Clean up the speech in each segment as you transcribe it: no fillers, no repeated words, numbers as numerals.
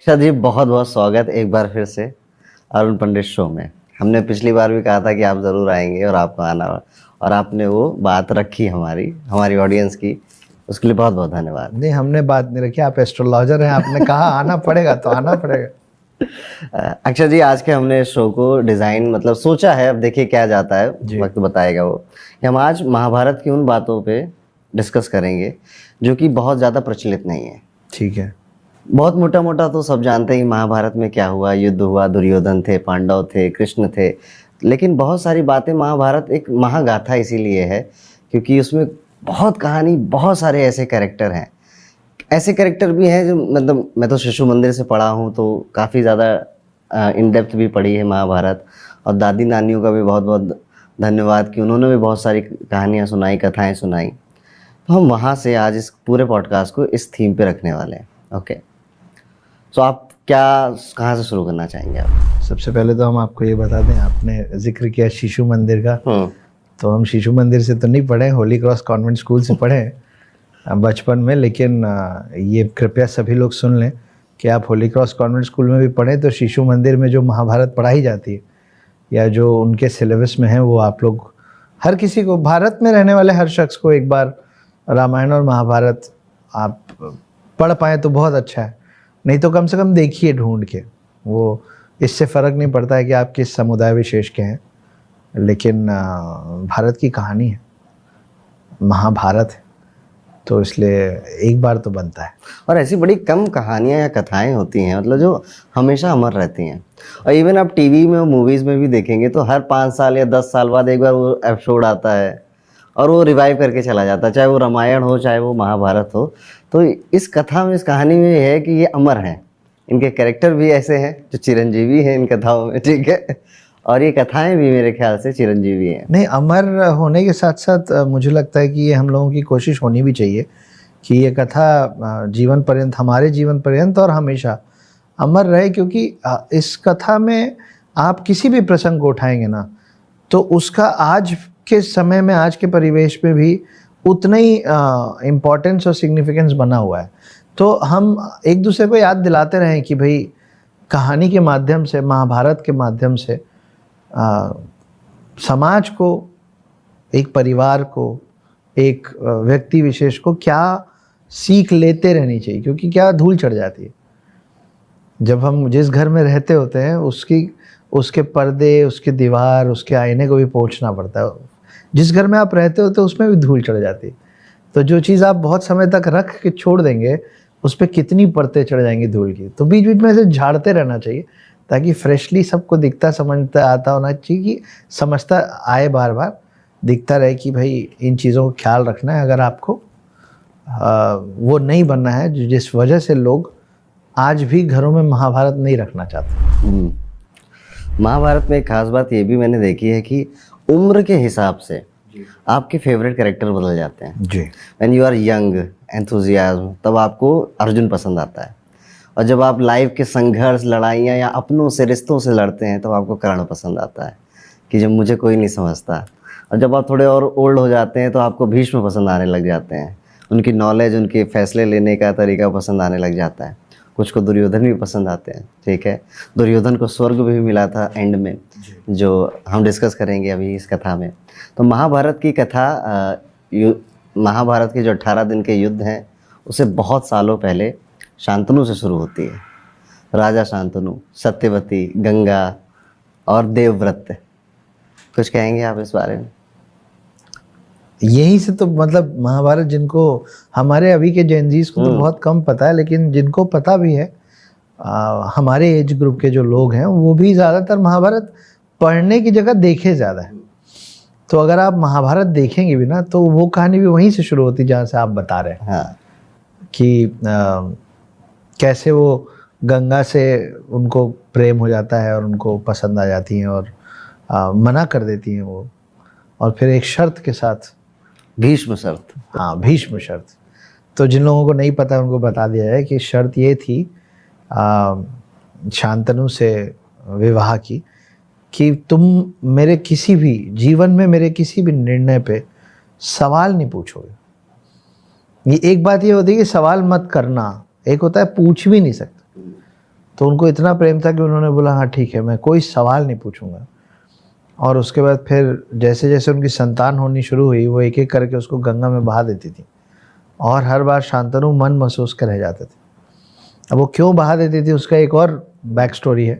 अक्षत जी, बहुत बहुत स्वागत एक बार फिर से अरुण पंडित शो में। हमने पिछली बार भी कहा था कि आप ज़रूर आएंगे और आपको आना, और आपने वो बात रखी हमारी ऑडियंस की। उसके लिए बहुत बहुत धन्यवाद। नहीं, हमने बात नहीं रखी। आप एस्ट्रोलॉजर हैं, आपने कहा आना पड़ेगा तो आना पड़ेगा। अक्षत जी, आज के हमने शो को डिज़ाइन मतलब सोचा है, अब देखिए क्या जाता है, वक्त बताएगा वो, कि हम आज महाभारत की उन बातों पे डिस्कस करेंगे जो कि बहुत ज़्यादा प्रचलित नहीं है। ठीक है। बहुत मोटा मोटा तो सब जानते हैं कि महाभारत में क्या हुआ, युद्ध हुआ, दुर्योधन थे, पांडव थे, कृष्ण थे। लेकिन बहुत सारी बातें, महाभारत एक महागाथा इसीलिए है क्योंकि उसमें बहुत कहानी, बहुत सारे ऐसे कैरेक्टर हैं। ऐसे कैरेक्टर भी हैं जो मतलब मैं तो शिशु मंदिर से पढ़ा हूँ, तो काफ़ी ज़्यादा इन डेप्थ भी पढ़ी है महाभारत। और दादी नानियों का भी बहुत बहुत धन्यवाद कि उन्होंने भी बहुत सारी कहानियाँ सुनाई, कथाएँ सुनाई। तो हम वहाँ से आज इस पूरे पॉडकास्ट को इस थीम पे रखने वाले हैं। ओके, तो आप कहाँ से शुरू करना चाहेंगे आप? सबसे पहले तो हम आपको ये बता दें, आपने जिक्र किया शिशु मंदिर का। तो हम शिशु मंदिर से तो नहीं पढ़े, होली क्रॉस कॉन्वेंट स्कूल से पढ़े बचपन में। लेकिन ये कृपया सभी लोग सुन लें कि आप होली क्रॉस कॉन्वेंट स्कूल में भी पढ़ें तो शिशु मंदिर में जो महाभारत पढ़ाई जाती है या जो उनके सिलेबस में है, वो आप लोग हर किसी को, भारत में रहने वाले हर शख्स को एक बार रामायण और महाभारत आप पढ़ पाएँ तो बहुत अच्छा है। नहीं तो कम से कम देखिए ढूंढ के। वो इससे फ़र्क नहीं पड़ता है कि आप किस समुदाय विशेष के हैं, लेकिन भारत की कहानी है, महाभारत है, तो इसलिए एक बार तो बनता है। और ऐसी बड़ी कम कहानियाँ या कथाएं होती हैं मतलब जो हमेशा अमर रहती हैं। और इवन आप टीवी में, मूवीज़ में भी देखेंगे तो हर 5 साल या 10 साल बाद एक बार वो एपिसोड आता है और वो रिवाइव करके चला जाता है, चाहे वो रामायण हो, चाहे वो महाभारत हो। तो इस कथा में, इस कहानी में ये है कि ये अमर हैं। इनके कैरेक्टर भी ऐसे हैं जो चिरंजीवी हैं इन कथाओं में, ठीक है, और ये कथाएं भी मेरे ख्याल से चिरंजीवी हैं। नहीं, अमर होने के साथ साथ मुझे लगता है कि ये हम लोगों की कोशिश होनी भी चाहिए कि ये कथा जीवन पर्यंत, हमारे जीवन पर्यंत और हमेशा अमर रहे। क्योंकि इस कथा में आप किसी भी प्रसंग को उठाएंगे ना, तो उसका आज के समय में, आज के परिवेश में भी उतना ही इम्पोर्टेंस और सिग्निफिकेंस बना हुआ है। तो हम एक दूसरे को याद दिलाते रहें कि भाई कहानी के माध्यम से, महाभारत के माध्यम से समाज को, एक परिवार को, एक व्यक्ति विशेष को क्या सीख लेते रहनी चाहिए। क्योंकि क्या धूल चढ़ जाती है जब हम जिस घर में रहते होते हैं, उसके पर्दे, उसके दीवार, उसके आईने को भी पोंछना पड़ता है। जिस घर में आप रहते होते उसमें भी धूल चढ़ जाती है। तो जो चीज़ आप बहुत समय तक रख के छोड़ देंगे, उस पर कितनी परतें चढ़ जाएंगी धूल की। तो बीच बीच में ऐसे झाड़ते रहना चाहिए ताकि फ्रेशली सबको दिखता, समझता, आता होना चाहिए, कि समझता आए, बार बार दिखता रहे कि भाई इन चीज़ों को ख्याल रखना है। अगर आपको वो नहीं बनना है जिस वजह से लोग आज भी घरों में महाभारत नहीं रखना चाहते। महाभारत में एक खास बात ये भी मैंने देखी है कि उम्र के हिसाब से आपके फेवरेट कैरेक्टर बदल जाते हैं जी। When you are young, enthusiasm, तब आपको अर्जुन पसंद आता है। और जब आप लाइफ के संघर्ष, लड़ाइयाँ या अपनों से, रिश्तों से लड़ते हैं, तब आपको कर्ण पसंद आता है कि जब मुझे कोई नहीं समझता। और जब आप थोड़े और ओल्ड हो जाते हैं तो आपको भीष्म पसंद आने लग जाते हैं। उनकी नॉलेज, उनके फैसले लेने का तरीका पसंद आने लग जाता है। कुछ को दुर्योधन भी पसंद आते हैं, ठीक है। दुर्योधन को स्वर्ग भी मिला था एंड में, जो हम डिस्कस करेंगे अभी इस कथा में। तो महाभारत की कथा, महाभारत के जो 18 दिन के युद्ध हैं, उसे बहुत सालों पहले शांतनु से शुरू होती है। राजा शांतनु, सत्यवती, गंगा और देवव्रत। कुछ कहेंगे आप इस बारे में? यहीं से तो मतलब महाभारत, जिनको हमारे अभी के जेनजीज को तो बहुत कम पता है, लेकिन जिनको पता भी है, हमारे एज ग्रुप के जो लोग हैं, वो भी ज़्यादातर महाभारत पढ़ने की जगह देखे ज़्यादा है। तो अगर आप महाभारत देखेंगे भी ना, तो वो कहानी भी वहीं से शुरू होती जहाँ से आप बता रहे हैं। हाँ। कि कैसे वो गंगा से उनको प्रेम हो जाता है और उनको पसंद आ जाती हैं और मना कर देती हैं वो, और फिर एक शर्त के साथ, भीष्म शर्त। हाँ, भीष्म शर्त। तो जिन लोगों को नहीं पता उनको बता दिया जाए कि शर्त ये थी शांतनु से विवाह की, कि तुम मेरे किसी भी जीवन में, मेरे किसी भी निर्णय पे सवाल नहीं पूछोगे। ये एक बात ये होती है कि सवाल मत करना, एक होता है पूछ भी नहीं सकते। तो उनको इतना प्रेम था कि उन्होंने बोला हाँ ठीक है, मैं कोई सवाल नहीं पूछूंगा। और उसके बाद फिर जैसे जैसे उनकी संतान होनी शुरू हुई, वो एक एक करके उसको गंगा में बहा देती थी, और हर बार शांतनु मन महसूस कर रह जाते थे। अब वो क्यों बहा देती थी उसका एक और बैक स्टोरी है।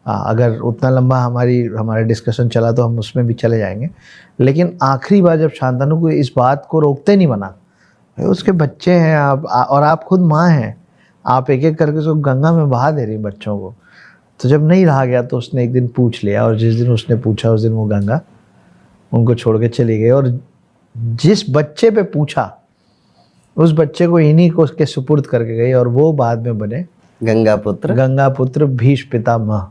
अगर उतना लंबा हमारा डिस्कशन चला तो हम उसमें भी चले जाएंगे, लेकिन आखिरी बार जब शांतनु को इस बात को रोकते नहीं बना, भाई उसके बच्चे हैं आप, और आप खुद माँ हैं, आप एक एक करके उसको गंगा में बहा दे रही बच्चों को। तो जब नहीं रहा गया तो उसने एक दिन पूछ लिया, और जिस दिन उसने पूछा उस दिन वो गंगा उनको छोड़ के चली गई। और जिस बच्चे पे पूछा उस बच्चे को इन्हीं को उसके सुपुर्द करके गई, और वो बाद में बने गंगा पुत्र भीष्म पितामह।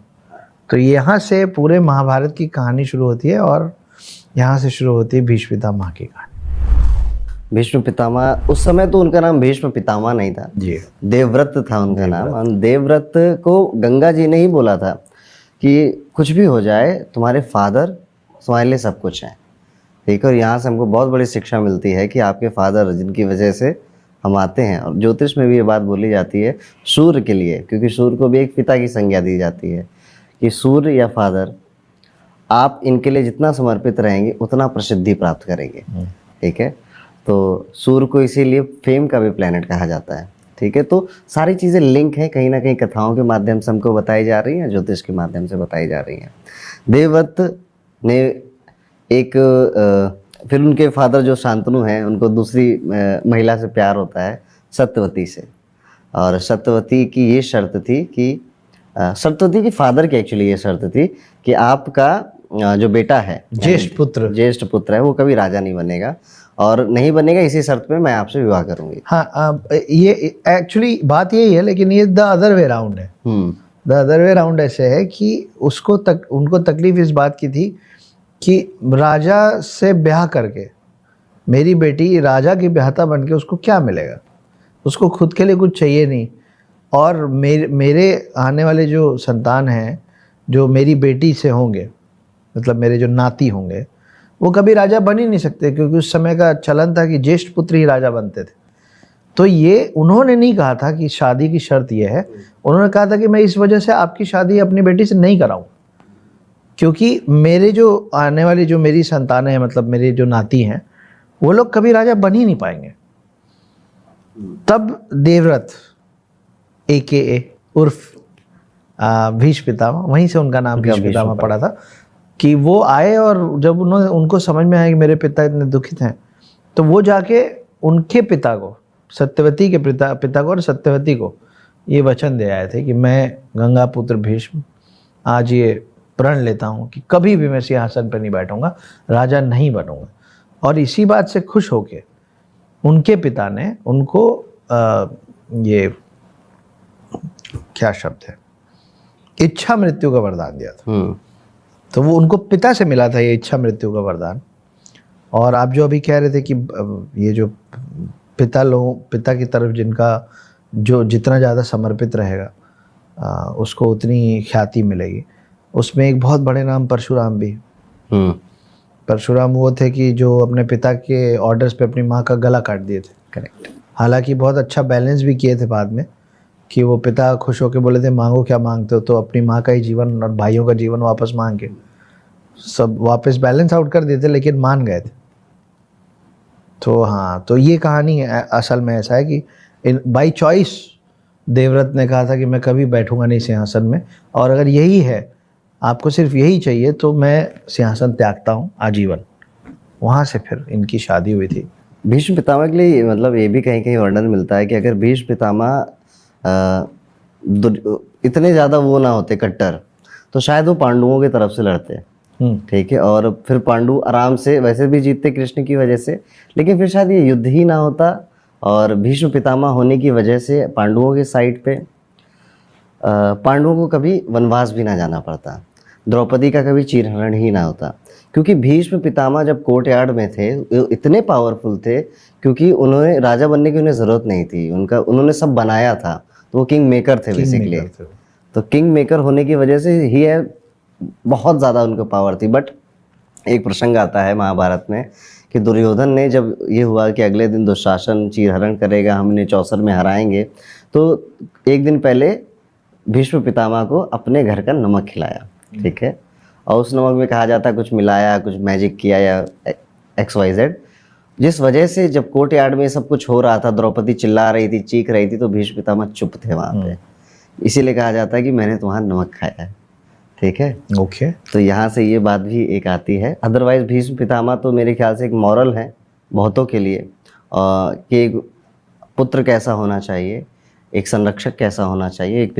तो यहाँ से पूरे महाभारत की कहानी शुरू होती है, और यहाँ से शुरू होती है भीष्म पितामह की कहानी। भीष्म पितामह, उस समय तो उनका नाम भीष्म पितामह नहीं था जी, देवव्रत था उनका नाम। और देवव्रत को गंगा जी ने ही बोला था कि कुछ भी हो जाए तुम्हारे फादर तुम्हारे लिए सब कुछ है, ठीक है। और यहाँ से हमको बहुत बड़ी शिक्षा मिलती है कि आपके फादर जिनकी वजह से हम आते हैं, और ज्योतिष में भी ये बात बोली जाती है सूर्य के लिए, क्योंकि सूर्य को भी एक पिता की संज्ञा दी जाती है कि सूर्य या फादर आप इनके लिए जितना समर्पित रहेंगे उतना प्रसिद्धि प्राप्त करेंगे, ठीक है। तो सूर्य को इसीलिए फेम का भी प्लैनेट कहा जाता है, ठीक है। तो सारी चीज़ें लिंक हैं, कहीं ना कहीं कथाओं के माध्यम से हमको बताई जा रही हैं, ज्योतिष के माध्यम से बताई जा रही हैं। देवव्रत ने एक फिर उनके फादर जो शांतनु हैं उनको दूसरी महिला से प्यार होता है, सत्यवती से। और सत्यवती की ये शर्त थी कि सत्यवती की फादर की एक्चुअली ये शर्त थी कि आपका जो बेटा है ज्येष्ठ पुत्र है वो कभी राजा नहीं बनेगा, और नहीं बनेगा इसी शर्त पे मैं आपसे विवाह करूंगी। हाँ, ये एक्चुअली बात यही है, लेकिन ये द अदर वे राउंड है। द अदर वे राउंड ऐसे है कि उनको तकलीफ इस बात की थी कि राजा से ब्याह करके मेरी बेटी राजा की ब्याहता बन के उसको क्या मिलेगा, उसको खुद के लिए कुछ चाहिए नहीं, और मेरे आने वाले जो संतान हैं जो मेरी बेटी से होंगे, मतलब मेरे जो नाती होंगे, वो कभी राजा बन ही नहीं सकते, क्योंकि उस समय का चलन था कि ज्येष्ठ पुत्र ही राजा बनते थे। तो ये उन्होंने नहीं कहा था कि शादी की शर्त ये है, उन्होंने कहा था कि मैं इस वजह से आपकी शादी अपनी बेटी से नहीं कराऊं, क्योंकि मेरे जो आने वाली जो मेरी संतानें हैं, मतलब मेरे जो नाती हैं, वो लोग कभी राजा बन ही नहीं पाएंगे। तब देवव्रत AKA उर्फ भीष्म पितामह, वहीं से उनका नाम भीष्म पितामह पड़ा था, कि वो आए, और जब उनको समझ में आया कि मेरे पिता इतने दुखित हैं, तो वो जाके उनके पिता को, सत्यवती के पिता को और सत्यवती को ये वचन दे आए थे कि मैं गंगा पुत्र भीष्म आज ये प्रण लेता हूँ कि कभी भी मैं सिंहासन पर नहीं बैठूंगा, राजा नहीं बनूंगा। और इसी बात से खुश होके उनके पिता ने उनको ये क्या शब्द है, इच्छा मृत्यु का वरदान दिया था। तो वो उनको पिता से मिला था ये इच्छा मृत्यु का वरदान। और आप जो अभी कह रहे थे कि ये जो पिता की तरफ जिनका जो जितना ज़्यादा समर्पित रहेगा उसको उतनी ख्याति मिलेगी, उसमें एक बहुत बड़े नाम परशुराम भी। परशुराम वो थे कि जो अपने पिता के ऑर्डर्स पे अपनी माँ का गला काट दिए थे। करेक्ट। हालांकि बहुत अच्छा बैलेंस भी किए थे बाद में, कि वो पिता खुश होकर बोले थे मांगो क्या मांगते हो, तो अपनी माँ का ही जीवन और भाइयों का जीवन वापस मांग के सब वापस बैलेंस आउट कर देते, लेकिन मान गए थे। तो हाँ, तो ये कहानी असल में ऐसा है कि बाई चॉइस देवव्रत ने कहा था कि मैं कभी बैठूंगा नहीं सिंहासन में, और अगर यही है, आपको सिर्फ यही चाहिए, तो मैं सिंहासन त्यागता हूँ आजीवन। वहाँ से फिर इनकी शादी हुई थी। भीष्म पितामह के लिए मतलब ये भी कहीं कहीं वर्णन मिलता है कि अगर भीष्म पितामह इतने ज़्यादा वो ना होते कट्टर, तो शायद वो पांडवों की तरफ से लड़ते, ठीक है। और फिर पांडु आराम से वैसे भी जीतते कृष्ण की वजह से, लेकिन फिर शायद ये युद्ध ही ना होता, और भीष्म पितामह होने की वजह से पांडवों के साइड पे पांडवों को कभी वनवास भी ना जाना पड़ता, द्रौपदी का कभी चीरहरण ही ना होता। क्योंकि भीष्म पितामह जब कोर्ट यार्ड में थे इतने पावरफुल थे, क्योंकि उन्होंने राजा बनने की उन्हें ज़रूरत नहीं थी, उन्होंने सब बनाया था, तो वो किंग मेकर थे बेसिकली। तो किंग मेकर होने की वजह से ही है, बहुत ज़्यादा उनको पावर थी। बट एक प्रसंग आता है महाभारत में कि दुर्योधन ने जब ये हुआ कि अगले दिन दुशासन चीरहरण करेगा, हम इन्हें चौसर में हराएंगे, तो एक दिन पहले भीष्म पितामह को अपने घर का नमक खिलाया, ठीक है। और उस नमक में कहा जाता है कुछ मिलाया, कुछ मैजिक किया या XYZ, जिस वजह से जब कोर्ट यार्ड में सब कुछ हो रहा था, द्रौपदी चिल्ला रही थी, चीख रही थी, तो भीष्म पितामह चुप थे वहाँ पे। इसीलिए कहा जाता है कि मैंने तुम्हारा नमक खाया है, ठीक है। ओके। तो यहाँ से ये बात भी एक आती है। अदरवाइज भीष्म पितामह तो मेरे ख्याल से एक मॉरल है बहुतों के लिए कि एक पुत्र कैसा होना चाहिए, एक संरक्षक कैसा होना चाहिए, एक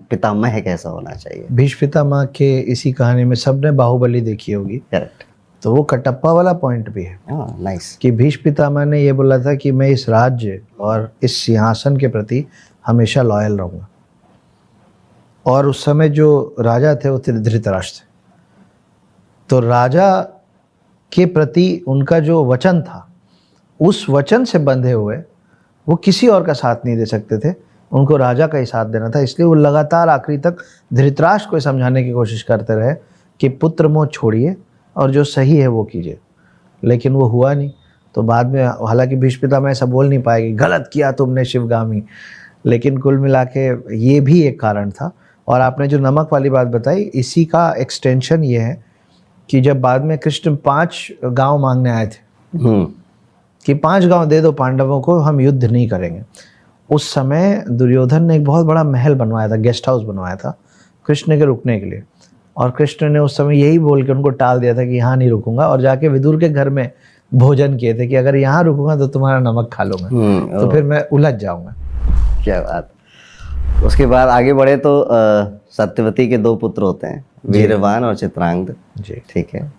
पितामह कैसा होना चाहिए। भीष्म पितामह के इसी कहानी में सबने बाहुबली देखी होगी, करेक्ट। तो वो कटप्पा वाला पॉइंट भी है। हाँ, नाइस। कि भीष्म पितामह ने ये बोला था कि मैं इस राज्य और इस सिंहासन के प्रति हमेशा लॉयल रहूंगा। और उस समय जो राजा थे वो धृतराष्ट्र थे, तो राजा के प्रति उनका जो वचन था, उस वचन से बंधे हुए वो किसी और का साथ नहीं दे सकते थे, उनको राजा का ही साथ देना था। इसलिए वो लगातार आखिरी तक धृतराष्ट्र को समझाने की कोशिश करते रहे कि पुत्र मोह छोड़िए और जो सही है वो कीजिए, लेकिन वो हुआ नहीं। तो बाद में हालांकि भीष्म पितामह ऐसा बोल नहीं पाएगी गलत किया तुमने शिवगामी, लेकिन कुल मिला के ये भी एक कारण था। और आपने जो नमक वाली बात बताई, इसी का एक्सटेंशन ये है कि जब बाद में कृष्ण 5 गांव मांगने आए थे कि 5 गांव दे दो पांडवों को, हम युद्ध नहीं करेंगे, उस समय दुर्योधन ने एक बहुत बड़ा महल बनवाया था, गेस्ट हाउस बनवाया था कृष्ण के रुकने के लिए। और कृष्ण ने उस समय यही बोल के उनको टाल दिया था कि यहाँ नहीं रुकूंगा, और जाके विदुर के घर में भोजन किए थे कि अगर यहाँ रुकूंगा तो तुम्हारा नमक खा लूंगा, तो फिर मैं उलझ जाऊंगा। क्या बात। उसके बाद आगे बढ़े तो सत्यवती के 2 पुत्र होते हैं, वीरवान और चित्रांगद जी, ठीक है।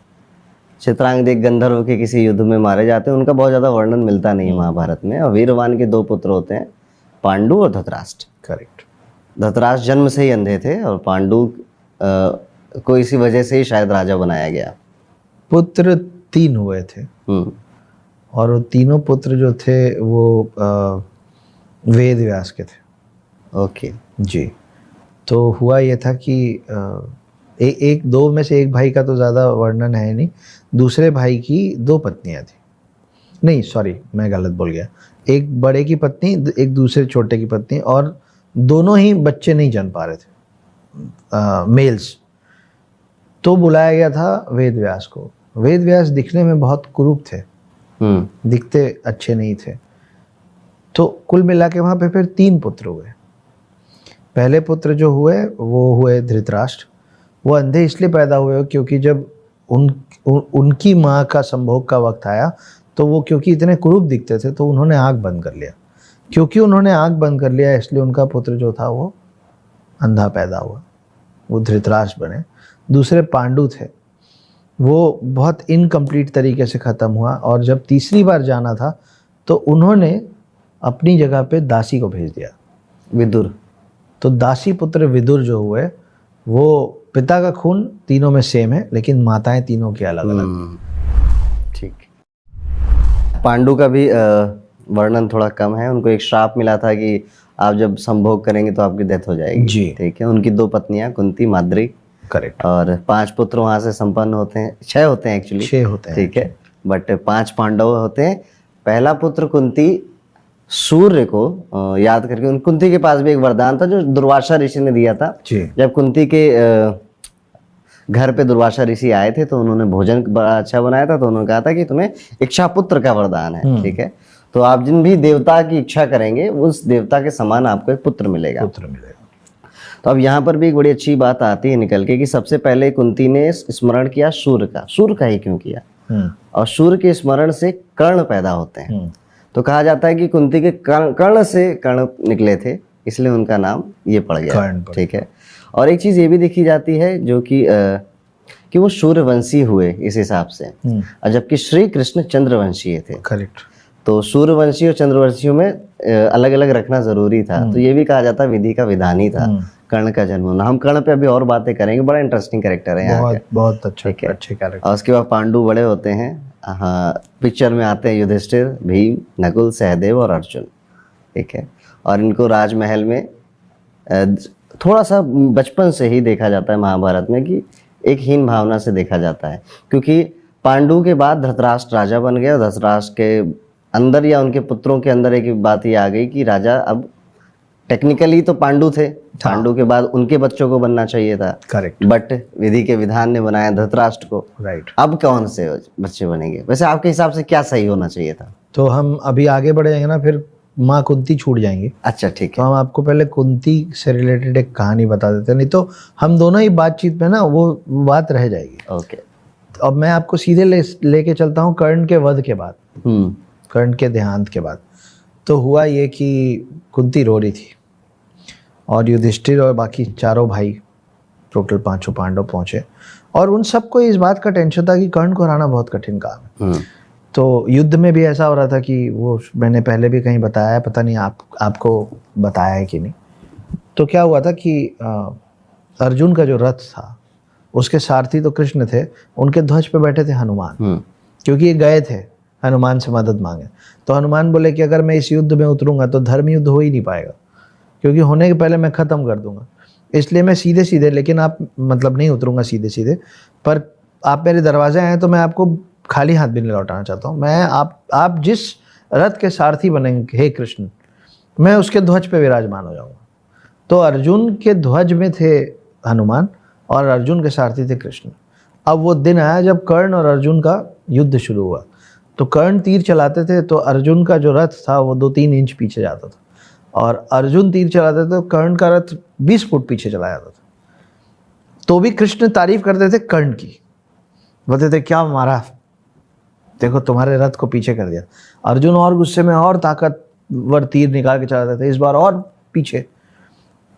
चित्रांगद एक गंधर्व के किसी युद्ध में मारे जाते हैं, उनका बहुत ज़्यादा वर्णन मिलता नहीं है महाभारत में। और वीरवान के 2 पुत्र होते हैं, पांडु और धृतराष्ट्र। करेक्ट। धृतराष्ट्र जन्म से ही अंधे थे और पांडु को इसी वजह से ही शायद राजा बनाया गया। पुत्र 3 हुए थे, और वो तीनों पुत्र जो थे वो वेद व्यास के थे। ओके जी। तो हुआ ये था कि एक 2 में से एक भाई का तो ज़्यादा वर्णन है नहीं, दूसरे भाई की 2 पत्नियां थी, नहीं सॉरी मैं गलत बोल गया, एक बड़े की पत्नी, एक दूसरे छोटे की पत्नी, और दोनों ही बच्चे नहीं जन पा रहे थे, मेल्स। तो बुलाया गया था वेद व्यास को। वेद व्यास दिखने में बहुत कुरूप थे, दिखते अच्छे नहीं थे। तो कुल मिला के वहाँ पे फिर 3 पुत्र हुए। पहले पुत्र जो हुए वो हुए धृतराष्ट्र। वो अंधे इसलिए पैदा हुए क्योंकि जब उनकी माँ का संभोग का वक्त आया तो वो क्योंकि इतने कुरूप दिखते थे तो उन्होंने आँख बंद कर लिया। क्योंकि उन्होंने आँख बंद कर लिया इसलिए उनका पुत्र जो था वो अंधा पैदा हुआ, वो धृतराष्ट्र बने। दूसरे पांडु थे, वो बहुत इनकम्प्लीट तरीके से ख़त्म हुआ, और जब तीसरी बार जाना था तो उन्होंने अपनी जगह पे दासी को भेज दिया, विदुर। तो दासी पुत्र विदुर जो हुए वो पिता का खून तीनों में सेम है, लेकिन माताएं तीनों की अलग अलग। ठीक। पांडु का भी वर्णन थोड़ा कम है। उनको एक श्राप मिला था कि आप जब संभोग करेंगे तो आपकी डेथ हो जाएगी जी। ठीक है। उनकी 2 पत्नियां कुंती, माद्री, करेक्ट। और 5 पुत्र वहां से संपन्न होते हैं, 6 होते हैं एक्चुअली, 6 होते हैं ठीक है, बट 5 पांडव होते हैं। पहला पुत्र कुंती सूर्य को याद करके, कुंती के पास भी एक वरदान था जो दुर्वासा ऋषि ने दिया था जी। जब कुंती के घर पे दुर्वासा ऋषि आए थे तो उन्होंने भोजन बड़ा अच्छा बनाया था, तो उन्होंने कहा था कि तुम्हें इच्छा पुत्र का वरदान है, ठीक है। तो आप जिन भी देवता की इच्छा करेंगे उस देवता के समान आपको एक पुत्र मिलेगा। तो अब यहाँ पर भी एक बड़ी अच्छी बात आती है निकल के कि सबसे पहले कुंती ने स्मरण किया सूर्य का। सूर्य का ही क्यों किया? और सूर्य के स्मरण से कर्ण पैदा होते हैं। तो कहा जाता है कि कुंती के कर्ण से कर्ण निकले थे, इसलिए उनका नाम ये पड़ गया, ठीक है। और एक चीज ये भी देखी जाती है जो कि वो सूर्यवंशी हुए इस हिसाब से, और जबकि श्री कृष्ण चंद्रवंशी थे। करेक्ट। तो सूर्यवंशी और चंद्रवंशियों में अलग अलग रखना जरूरी था। तो ये भी कहा जाता है विधि का विधान ही था कर्ण का जन्म होना। हम कर्ण पे अभी और बातें करेंगे, बड़ा इंटरेस्टिंग कैरेक्टर है यहाँ के। बहुत अच्छा, अच्छे कैरेक्टर। और उसके बाद पांडु बड़े होते हैं। हाँ, पिक्चर में आते हैं युधिष्ठिर, भीम, नकुल, सहदेव और अर्जुन, ठीक है। और इनको राजमहल में थोड़ा सा बचपन से ही देखा जाता है महाभारत में कि एक हीन भावना से देखा जाता है, क्योंकि पांडु के बाद धृतराष्ट्र राजा बन गया। धृतराष्ट्र के अंदर या उनके पुत्रों के अंदर एक बात ये आ गई कि राजा अब टेक्निकली तो पांडु थे, पांडु के बाद उनके बच्चों को बनना चाहिए था, करेक्ट, बट विधि के विधान ने बनाया धृतराष्ट्र को। राइट। अब कौन से बच्चे बनेंगे? वैसे आपके हिसाब से क्या सही होना चाहिए था? तो हम अभी आगे बढ़ जाएंगे ना, फिर माँ कुंती छूट जाएंगी। अच्छा ठीक तो है। हम आपको पहले कुंती से रिलेटेड एक कहानी बता देते हैं, नहीं तो हम दोनों ही बातचीत में ना वो बात रह जाएगी। ओके। अब मैं आपको सीधे लेके चलता हूँ कर्ण के वध के बाद, हम्म। कर्ण के देहांत के बाद। तो हुआ ये कि कुंती रो रही थी और युधिष्ठिर और बाकी चारों भाई, टोटल 5 पांडव पहुंचे, और उन सबको इस बात का टेंशन था कि कर्ण को हराना बहुत कठिन काम है। तो युद्ध में भी ऐसा हो रहा था कि वो मैंने पहले भी कहीं बताया है, पता नहीं आपको बताया है कि नहीं। तो क्या हुआ था कि अर्जुन का जो रथ था उसके सारथी तो कृष्ण थे, उनके ध्वज पे बैठे थे हनुमान, क्योंकि ये गए थे हनुमान से मदद मांगे। तो हनुमान बोले कि अगर मैं इस युद्ध में उतरूंगा तो धर्म युद्ध हो ही नहीं पाएगा, क्योंकि होने के पहले मैं ख़त्म कर दूंगा, इसलिए मैं सीधे सीधे, लेकिन आप मतलब नहीं उतरूंगा सीधे सीधे, पर आप मेरे दरवाजे आए तो मैं आपको खाली हाथ भी नहीं लौटाना चाहता हूँ। मैं आप जिस रथ के सारथी बनेंगे हे कृष्ण, मैं उसके ध्वज पे विराजमान हो जाऊँगा। तो अर्जुन के ध्वज में थे हनुमान और अर्जुन के सारथी थे कृष्ण। अब वो दिन आया जब कर्ण और अर्जुन का युद्ध शुरू हुआ। तो कर्ण तीर चलाते थे तो अर्जुन का जो रथ था वो 2-3 इंच पीछे जाता था, और अर्जुन तीर चलाते थे तो कर्ण का रथ 20 फुट पीछे चला जाता था। तो भी कृष्ण तारीफ करते थे कर्ण की, बोलते थे क्या मारा, देखो तुम्हारे रथ को पीछे कर दिया। अर्जुन और गुस्से में और ताकतवर तीर निकाल के चलाते थे, इस बार और पीछे।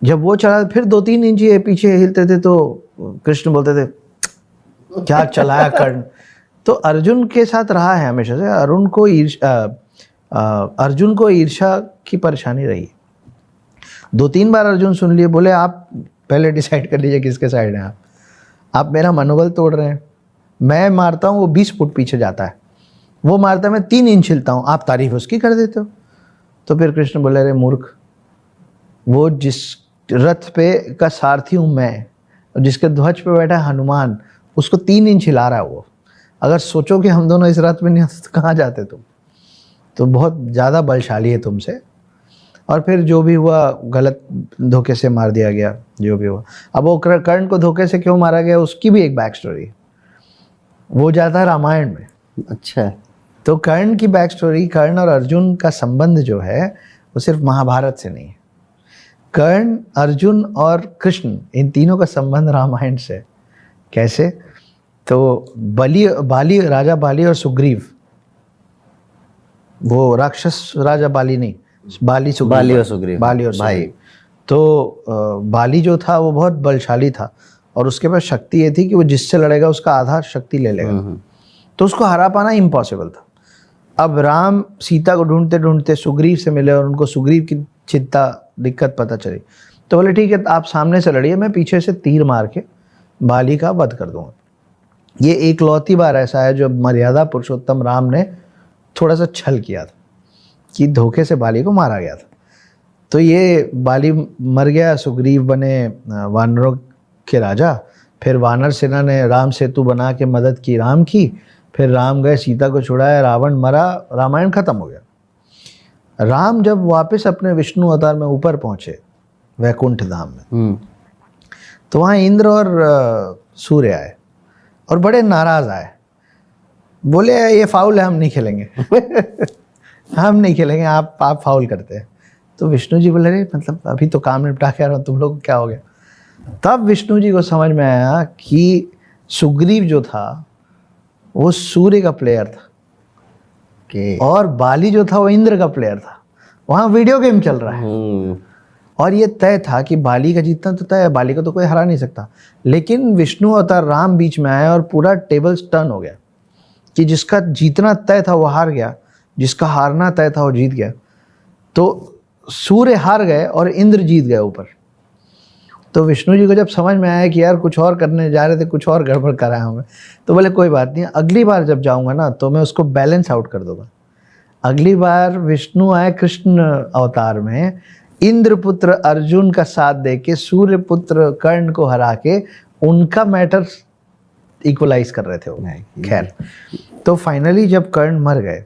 जब वो चला फिर 2-3 इंच ये पीछे हिलते थे तो कृष्ण बोलते थे क्या चलाया कर्ण। तो अर्जुन के साथ रहा है हमेशा से, अर्जुन को ईर्ष्या की परेशानी रही। 2-3 बार अर्जुन सुन लिए, बोले आप पहले डिसाइड कर लीजिए किसके साइड हैं आप मेरा मनोबल तोड़ रहे हैं। मैं मारता हूँ वो 20 फुट पीछे जाता है, वो मारता है मैं 3 इंच हिलता हूँ, आप तारीफ उसकी कर देते हो। तो फिर कृष्ण बोले अरे मूर्ख, वो जिस रथ पे का सारथी हूँ मैं, जिसके ध्वज पे बैठा है हनुमान, उसको 3 इंच हिला रहा है वो। अगर सोचो कि हम दोनों इस रथ में नहीं होते तो कहाँ जाते तुम, तो बहुत ज़्यादा बलशाली है तुमसे। और फिर जो भी हुआ गलत धोखे से मार दिया गया, जो भी हुआ। अब वो कर्ण को धोखे से क्यों मारा गया उसकी भी एक बैक स्टोरी, वो जाता है रामायण में। अच्छा। तो कर्ण की बैक स्टोरी, कर्ण और अर्जुन का संबंध जो है वो सिर्फ महाभारत से नहीं है। कर्ण, अर्जुन और कृष्ण, इन तीनों का संबंध रामायण से। कैसे? तो बाली, राजा बाली और सुग्रीव, वो राक्षस राजा बाली नहीं, बाली और सुग्रीव। भाई। तो बाली जो था वो बहुत बलशाली था, और उसके पास शक्ति ये थी कि वो जिससे लड़ेगा उसका आधा शक्ति ले लेगा। तो उसको हरा पाना इम्पॉसिबल था। अब राम सीता को ढूंढते ढूंढते सुग्रीव से मिले, और उनको सुग्रीव की दिक्कत पता चली। तो बोले ठीक है आप सामने से लड़िए, मैं पीछे से तीर मार के बाली का वध कर दूंगा। ये एकलौती बार ऐसा है जब मर्यादा पुरुषोत्तम राम ने थोड़ा सा छल किया था, कि धोखे से बाली को मारा गया था। तो ये बाली मर गया, सुग्रीव बने वानरों के राजा। फिर वानर सेना ने राम सेतु बना के मदद की राम की, फिर राम गए सीता को छुड़ाया, रावण मरा, रामायण खत्म हो गया। राम जब वापस अपने विष्णु अवतार में ऊपर पहुंचे वैकुंठ धाम में, तो वहाँ इंद्र और सूर्य आए और बड़े नाराज आए, बोले ये फाउल है, हम नहीं खेलेंगे हम नहीं खेलेंगे, आप फाउल करते हैं। तो विष्णु जी बोले मतलब अभी तो काम निपटा के आ रहा हूँ, तुम लोग को क्या हो गया। तब विष्णु जी को समझ में आया कि सुग्रीव जो था वो सूर्य का प्लेयर था, और बाली जो था वो इंद्र का प्लेयर था। वहाँ वीडियो गेम चल रहा है, और ये तय था कि बाली का जीतना तो तय है, बाली को तो कोई हरा नहीं सकता। लेकिन विष्णु अवतार राम बीच में आया और पूरा टेबल टर्न हो गया, कि जिसका जीतना तय था वो हार गया, जिसका हारना तय था वो जीत गया। तो सूर्य हार गए और इंद्र जीत गए ऊपर। तो विष्णु जी को जब समझ में आया कि यार कुछ और करने जा रहे थे, कुछ और गड़बड़ कराया हमें, तो बोले कोई बात नहीं, अगली बार जब जाऊंगा ना तो मैं उसको बैलेंस आउट कर दूंगा। अगली बार विष्णु आए कृष्ण अवतार में, इंद्र पुत्र अर्जुन का साथ दे के सूर्य पुत्र कर्ण को हरा के उनका मैटर इक्वलाइज कर रहे थे वो। खैर, तो फाइनली जब कर्ण मर गए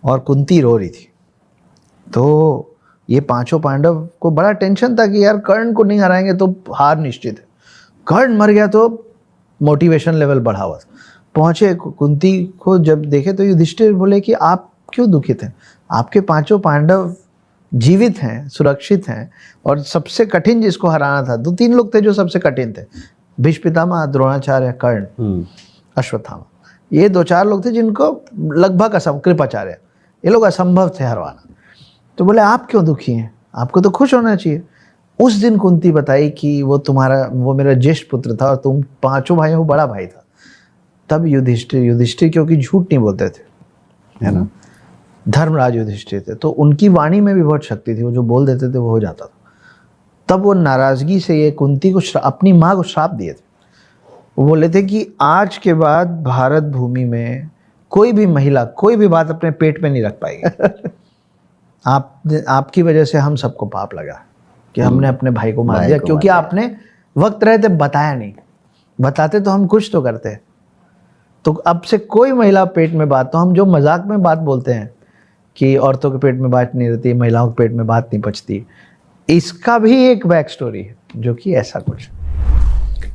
और कुंती रो रही थी, तो ये पांचों पांडव को बड़ा टेंशन था कि यार कर्ण को नहीं हराएंगे तो हार निश्चित है। कर्ण मर गया तो मोटिवेशन लेवल बढ़ा हुआ था। पहुंचे कुंती को जब देखे तो युधिष्ठिर बोले कि आप क्यों दुखित हैं, आपके पांचों पांडव जीवित हैं, सुरक्षित हैं, और सबसे कठिन जिसको हराना था, 2-3 लोग थे जो सबसे कठिन थे, भीष्म पितामह, द्रोणाचार्य, कर्ण, अश्वत्थामा, ये 2-4 लोग थे जिनको लगभग असंभव, कृपाचार्य, ये लोग असंभव थे हरवाना। तो बोले आप क्यों दुखी हैं, आपको तो खुश होना चाहिए। उस दिन कुंती बताई कि वो मेरा ज्येष्ठ पुत्र था और तुम पांचों भाइयों को बड़ा भाई था। तब युधिष्ठिर क्योंकि झूठ नहीं बोलते थे, है ना, धर्मराज युधिष्ठिर थे, तो उनकी वाणी में भी बहुत शक्ति थी, वो जो बोल देते थे वो हो जाता था। तब वो नाराजगी से ये कुंती को अपनी माँ को श्राप दिए थे। वो बोले थे कि आज के बाद भारत भूमि में कोई भी महिला कोई भी बात अपने पेट में नहीं रख पाएगी। आपकी वजह से हम सबको पाप लगा कि हमने अपने भाई को मार दिया, क्योंकि आपने वक्त रहते बताया नहीं, बताते तो हम कुछ तो करते। तो अब से कोई महिला पेट में बात, तो हम जो मजाक में बात बोलते हैं कि औरतों के पेट में बात नहीं रहती, महिलाओं के पेट में बात नहीं पचती, इसका भी एक बैक स्टोरी है जो कि ऐसा कुछ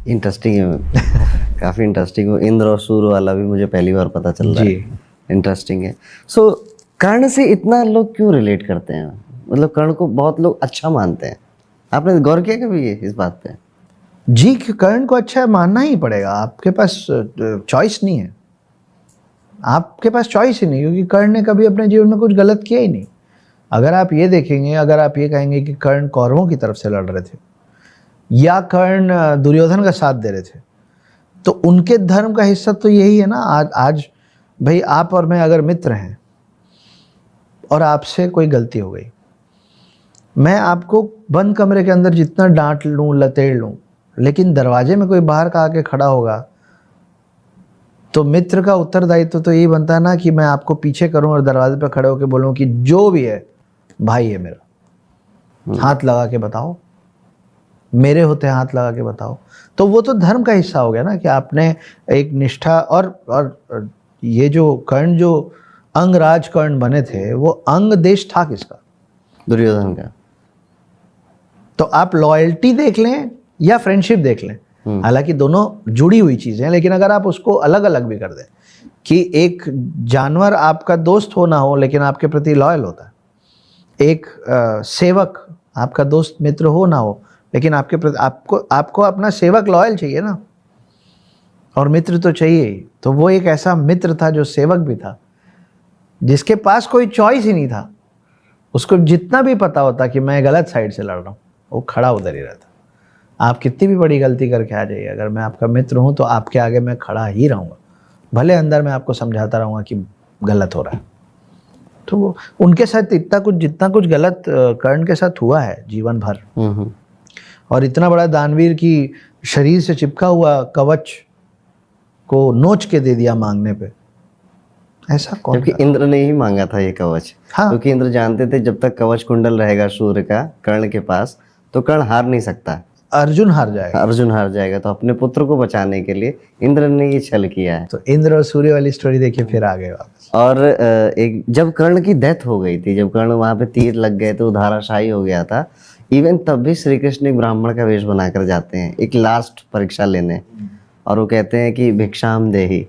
इंटरेस्टिंग है। काफ़ी इंटरेस्टिंग है। इंद्र और सूर्य वाला भी मुझे पहली बार पता चल रहा है। इंटरेस्टिंग है। सो कर्ण से इतना लोग क्यों रिलेट करते हैं, मतलब कर्ण को बहुत लोग अच्छा मानते हैं, आपने गौर किया कभी ये इस बात पे? जी, कर्ण को अच्छा मानना ही पड़ेगा, आपके पास चॉइस नहीं है, आपके पास चॉइस ही नहीं, क्योंकि कर्ण ने कभी अपने जीवन में कुछ गलत किया ही नहीं। अगर आप ये देखेंगे, अगर आप ये कहेंगे कि कर्ण कौरवों की तरफ से लड़ रहे थे या कर्ण दुर्योधन का साथ दे रहे थे, तो उनके धर्म का हिस्सा तो यही है ना। आज भाई आप और मैं अगर मित्र हैं और आपसे कोई गलती हो गई, मैं आपको बंद कमरे के अंदर जितना डांट लूं, लतेड़ लूं, लेकिन दरवाजे में कोई बाहर का आके खड़ा होगा तो मित्र का उत्तरदायित्व तो यही बनता है ना कि मैं आपको पीछे करूं और दरवाजे पर खड़े होकर बोलूं कि जो भी है भाई है मेरा, हाथ लगा के बताओ, मेरे होते हाथ लगा के बताओ। तो वो तो धर्म का हिस्सा हो गया ना कि आपने एक निष्ठा, और ये जो कर्ण जो अंगराज कर्ण बने थे, वो अंग देश था किसका? दुर्योधन का। तो आप लॉयल्टी देख लें या फ्रेंडशिप देख लें, हालांकि दोनों जुड़ी हुई चीजें हैं, लेकिन अगर आप उसको अलग अलग भी कर दें कि एक जानवर आपका दोस्त हो ना हो लेकिन आपके प्रति लॉयल होता है, एक सेवक आपका दोस्त मित्र हो ना हो लेकिन आपके प्रति आपको अपना सेवक लॉयल चाहिए ना, और मित्र तो चाहिए ही। तो वो एक ऐसा मित्र था जो सेवक भी था, जिसके पास कोई चॉइस ही नहीं था, उसको जितना भी पता होता कि मैं गलत साइड से लड़ रहा हूँ, वो खड़ा उधर ही रहता। आप कितनी भी बड़ी गलती करके आ जाइए, अगर मैं आपका मित्र हूँ तो आपके आगे मैं खड़ा ही रहूँगा, भले अंदर मैं आपको समझाता रहूँगा कि गलत हो रहा है। तो उनके साथ जितना कुछ गलत कर्ण के साथ हुआ है जीवन भर, और इतना बड़ा दानवीर की शरीर से चिपका हुआ कवच को नोच के दे दिया मांगने पे, ऐसा कौन? क्योंकि इंद्र ने ही मांगा था ये कवच। हाँ। क्योंकि इंद्र जानते थे जब तक कवच कुंडल रहेगा सूर्य का कर्ण के पास तो कर्ण हार नहीं सकता, अर्जुन हार जाएगा। अर्जुन हार जाएगा। तो अपने पुत्र को बचाने के लिए इंद्र ने ये छल किया है। तो इंद्र और सूर्य वाली स्टोरी देखिए, फिर आ गए वापस। और एक जब कर्ण की डेथ हो गई थी, जब कर्ण वहां पे तीर लग गए तो धाराशाही हो गया था, इवन तब भी श्री कृष्ण एक ब्राह्मण का वेश बनाकर जाते हैं एक लास्ट परीक्षा लेने, और वो कहते हैं कि भिक्षाम देहि।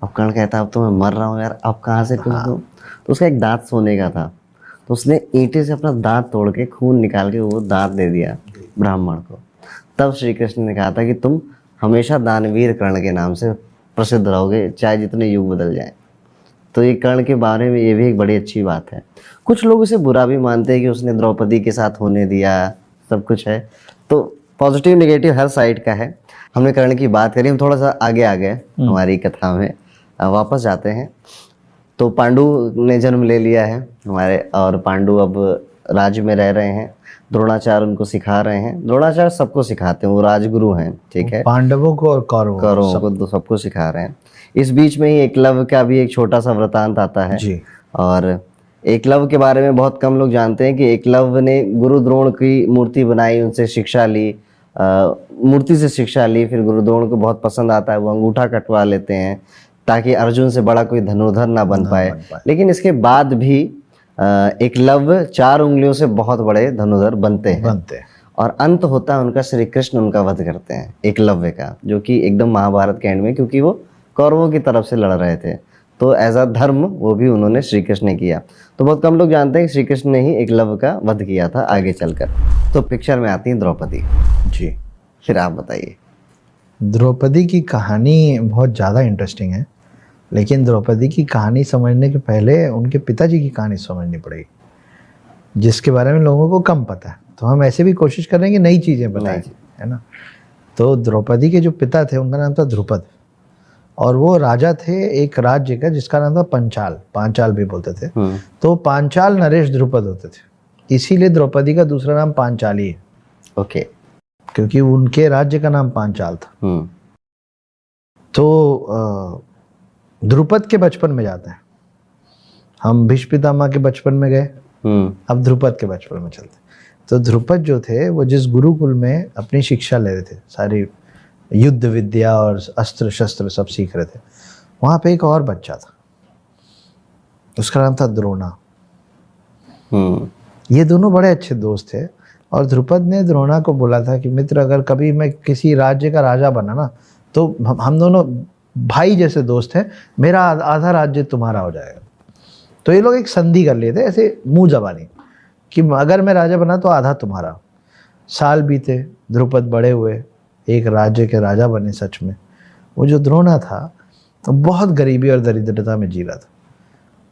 अब कर्ण कहता है अब तो मैं मर रहा हूँ यार, अब कहाँ से कुछ दूँ? तो उसका एक दांत सोने का था, तो उसने ईंटे से अपना दांत तोड़ के खून निकाल के वो दांत दे दिया ब्राह्मण को। तब श्री कृष्ण ने कहा था कि तुम हमेशा दानवीर कर्ण के नाम से प्रसिद्ध रहोगे, चाहे जितने युग बदल जाएं। तो ये कर्ण के बारे में ये भी एक बड़ी अच्छी बात है। कुछ लोग इसे बुरा भी मानते हैं कि उसने द्रौपदी के साथ होने दिया, सब कुछ है। तो पॉजिटिव नेगेटिव हर साइड का है। हमने कर्ण की बात करी, हम थोड़ा सा आगे आ गए हमारी कथा में, वापस जाते हैं। तो पांडु ने जन्म ले लिया है हमारे, और पांडु अब राज्य में रह रहे हैं। द्रोणाचार्य उनको सिखा रहे हैं, द्रोणाचार्य सबको सिखाते हैं, वो राजगुरु हैं, ठीक है, पांडवों को और कौरवों को सबको सिखा रहे हैं। इस बीच में ही एकलव्य का भी एक छोटा सा वृतांत आता है जी। और एकलव्य के बारे में बहुत कम लोग जानते हैं कि एकलव्य ने गुरु द्रोण की मूर्ति बनाई, उनसे शिक्षा ली, मूर्ति से शिक्षा ली। फिर गुरु द्रोण को बहुत पसंद आता है, वो अंगूठा कटवा लेते हैं ताकि अर्जुन से बड़ा कोई धनुर्धर ना बन पाए। लेकिन इसके बाद भी एकलव्य 4 उंगलियों से बहुत बड़े धनुर्धर बनते हैं और अंत होता है उनका, श्री कृष्ण उनका वध करते हैं एकलव्य का, जो कि एकदम महाभारत के एंड में, क्योंकि वो कौरवों की तरफ से लड़ रहे थे, तो एज अ धर्म वो भी उन्होंने श्री कृष्ण ने किया। तो बहुत कम लोग जानते हैं कि श्री कृष्ण ने ही एकलव्य का वध किया था आगे चलकर। तो पिक्चर में आती है द्रौपदी जी। फिर आप बताइए। द्रौपदी की कहानी बहुत ज़्यादा इंटरेस्टिंग है, लेकिन द्रौपदी की कहानी समझने के पहले उनके पिताजी की कहानी समझनी पड़ेगी, जिसके बारे में लोगों को कम पता है। तो हम ऐसे भी कोशिश कर रहे हैं कि नई चीज़ें बताएं, है ना। तो द्रौपदी के जो पिता थे उनका नाम था द्रुपद, और वो राजा थे एक राज्य का जिसका नाम था पंचाल, पांचाल भी बोलते थे। तो पांचाल नरेश द्रुपद होते थे, इसीलिए द्रौपदी का दूसरा नाम पांचाली है। ओके। क्योंकि उनके राज्य का नाम पांचाल था। तो द्रुपद के बचपन में जाते हैं हम, भीष्म पितामह के बचपन में गए, अब द्रुपद के बचपन में चलते। तो द्रुपद जो थे वो जिस गुरुकुल में अपनी शिक्षा ले रहे थे, सारी युद्ध विद्या और अस्त्र शस्त्र सब सीख रहे थे, वहाँ पे एक और बच्चा था, उसका नाम था द्रोणा। ये दोनों बड़े अच्छे दोस्त थे, और द्रुपद ने द्रोणा को बोला था कि मित्र, अगर कभी मैं किसी राज्य का राजा बना ना, तो हम दोनों भाई जैसे दोस्त हैं, मेरा आधा राज्य तुम्हारा हो जाएगा। तो ये लोग एक संधि कर लिए थे ऐसे मुंह जबानी कि अगर मैं राजा बना तो आधा तुम्हारा। साल बीते, द्रुपद बड़े हुए, एक राज्य के राजा बने सच में। वो जो द्रोणा था तो बहुत गरीबी और दरिद्रता में जी रहा था,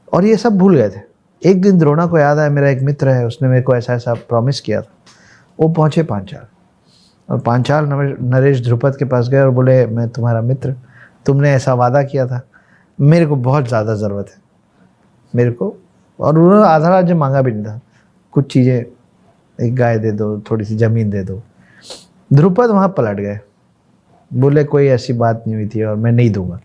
और ये सब भूल गए थे। एक दिन द्रोणा को याद आया, मेरा एक मित्र है, उसने मेरे को ऐसा ऐसा प्रॉमिस किया था। वो पहुँचे पांचाल, और पांचाल नरेश द्रुपद के पास गए और बोले, मैं तुम्हारा मित्र, तुमने ऐसा वादा किया था, मेरे को बहुत ज़्यादा ज़रूरत है मेरे को। और उन्होंने आधा राज्य मांगा भी नहीं था, कुछ चीज़ें, एक गाय दे दो, थोड़ी सी ज़मीन दे दो। द्रुपद वहाँ पलट गए, बोले कोई ऐसी बात नहीं हुई थी और मैं नहीं दूंगा।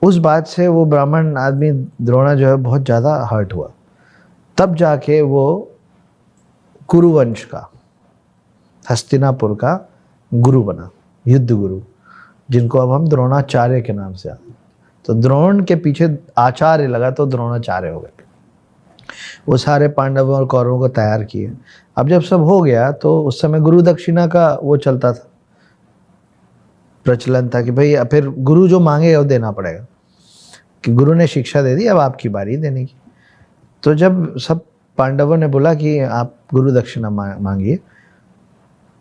उस बात से वो ब्राह्मण आदमी द्रोणा जो है बहुत ज़्यादा हर्ट हुआ। तब जाके वो कुरुवंश का, हस्तिनापुर का गुरु बना, युद्ध गुरु, जिनको अब हम द्रोणाचार्य के नाम से आते हैं। तो द्रोण के पीछे आचार्य लगा तो द्रोणाचार्य हो गए। वो सारे पांडवों और कौरवों को तैयार किए। अब जब सब हो गया तो उस समय गुरु दक्षिणा का वो चलता था, प्रचलन था कि भाई फिर गुरु जो मांगे वो देना पड़ेगा, कि गुरु ने शिक्षा दे दी, अब आपकी बारी देने की। तो जब सब पांडवों ने बोला कि आप गुरु दक्षिणा मांगिए,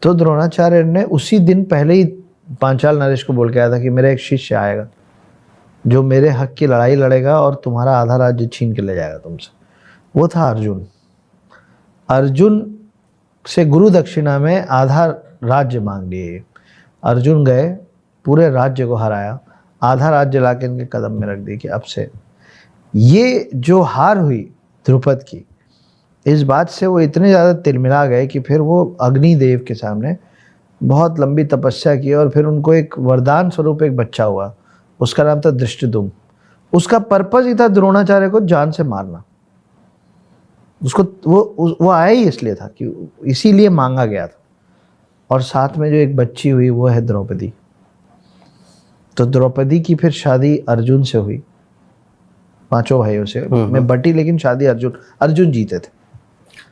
तो द्रोणाचार्य ने उसी दिन पहले ही पांचाल नरेश को बोल के आया था कि मेरा एक शिष्य आएगा जो मेरे हक की लड़ाई लड़ेगा और तुम्हारा आधा राज्य छीन के ले जाएगा तुमसे। वो था अर्जुन। अर्जुन से गुरु दक्षिणा में आधा राज्य मांग लिए। अर्जुन गए, पूरे राज्य को हराया, आधा राज्य लाके इनके कदम में रख दी कि अब से। ये जो हार हुई द्रुपद की, इस बात से वो इतने ज़्यादा तिलमिला गए कि फिर वो अग्निदेव के सामने बहुत लंबी तपस्या की, और फिर उनको एक वरदान स्वरूप एक बच्चा हुआ, उसका नाम था दृष्टिद्युम्न। उसका पर्पस ही था द्रोणाचार्य को जान से मारना। उसको वो आया ही इसलिए था कि इसीलिए मांगा गया था। और साथ में जो एक बच्ची हुई वो है द्रौपदी। तो द्रौपदी की फिर शादी अर्जुन से हुई, 5 भाइयों से में बटी, लेकिन शादी अर्जुन जीते थे।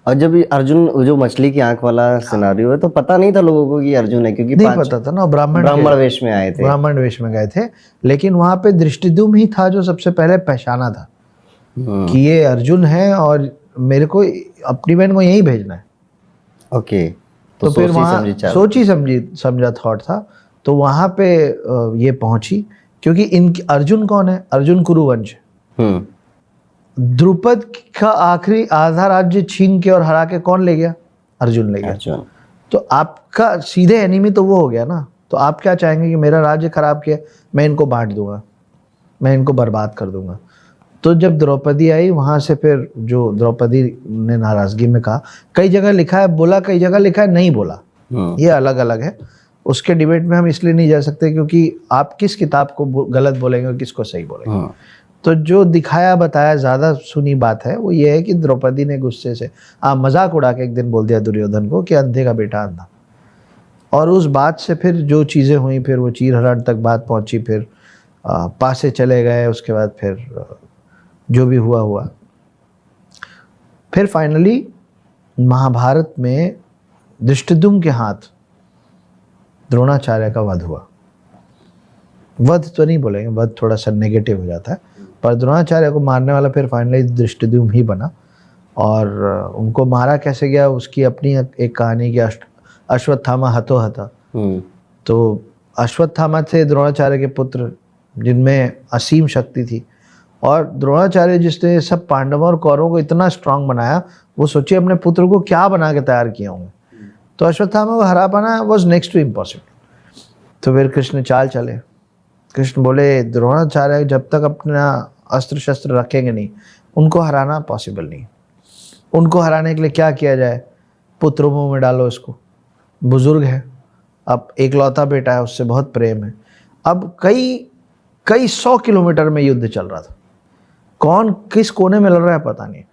और जब अर्जुन जो मछली की आंख वाला सिनारियो है, तो पता नहीं था लोगों को कि अर्जुन है, क्योंकि नहीं पता था ना, ब्राह्मण वेश में आए थे, ब्राह्मण वेश में गए थे। लेकिन वहां पे दृष्टिद्युम्न ही था जो सबसे पहले पहचाना था कि ये अर्जुन है और मेरे को अपनी बहन को यही भेजना है। ओके। तो फिर वहाँ सोची समझा थॉट था। तो वहां पे ये पहुंची, क्योंकि इनकी अर्जुन कौन है? अर्जुन कुरुवंश। द्रुपद का आखिरी आधा राज्य छीन के और हरा के कौन ले गया? अर्जुन ले गया। तो आपका सीधे एनिमी तो वो हो गया ना। तो आप क्या चाहेंगे कि मेरा राज्य खराब किया, मैं इनको बांट दूंगा, मैं इनको बर्बाद कर दूंगा। तो जब द्रौपदी आई, वहां से फिर जो द्रौपदी ने नाराजगी में कहा, कई जगह लिखा है बोला, कई जगह लिखा है नहीं बोला, ये अलग अलग है। उसके डिबेट में हम इसलिए नहीं जा सकते क्योंकि आप किस किताब को गलत बोलेंगे और किसको सही बोलेंगे। तो जो दिखाया बताया ज्यादा सुनी बात है वो ये है कि द्रौपदी ने गुस्से से मजाक उड़ा के एक दिन बोल दिया दुर्योधन को कि अंधे का बेटा अंधा। और उस बात से फिर जो चीजें हुई, फिर वो चीरहरण तक बात पहुंची, फिर पासे चले गए। उसके बाद फिर जो भी हुआ। फिर फाइनली महाभारत में धृष्टद्युम्न के हाथ द्रोणाचार्य का वध हुआ। वध तो नहीं बोलेंगे, वध थोड़ा सा नेगेटिव हो जाता है, पर द्रोणाचार्य को मारने वाला फिर फाइनली धृष्टद्युम्न ही बना। और उनको मारा कैसे गया उसकी अपनी एक कहानी की, अश्वत्थामा हतोहता। तो अश्वत्थामा थे द्रोणाचार्य के पुत्र जिनमें असीम शक्ति थी, और द्रोणाचार्य जिसने सब पांडवों और कौरवों को इतना स्ट्रांग बनाया, वो सोचिए अपने पुत्र को क्या बना के तैयार किए होंगे। तो अश्वत्थामा को हरा पाना वॉज नेक्स्ट टू इम्पॉसिबल। तो फिर कृष्ण चाल चले। कृष्ण बोले द्रोणाचार्य जब तक अपना अस्त्र शस्त्र रखेंगे नहीं, उनको हराना पॉसिबल नहीं। उनको हराने के लिए क्या किया जाए? पुत्र मुंह में डालो इसको, बुजुर्ग है, अब एकलौता बेटा है, उससे बहुत प्रेम है। अब कई 100 किलोमीटर में युद्ध चल रहा था, कौन किस कोने में लड़ रहा है पता नहीं।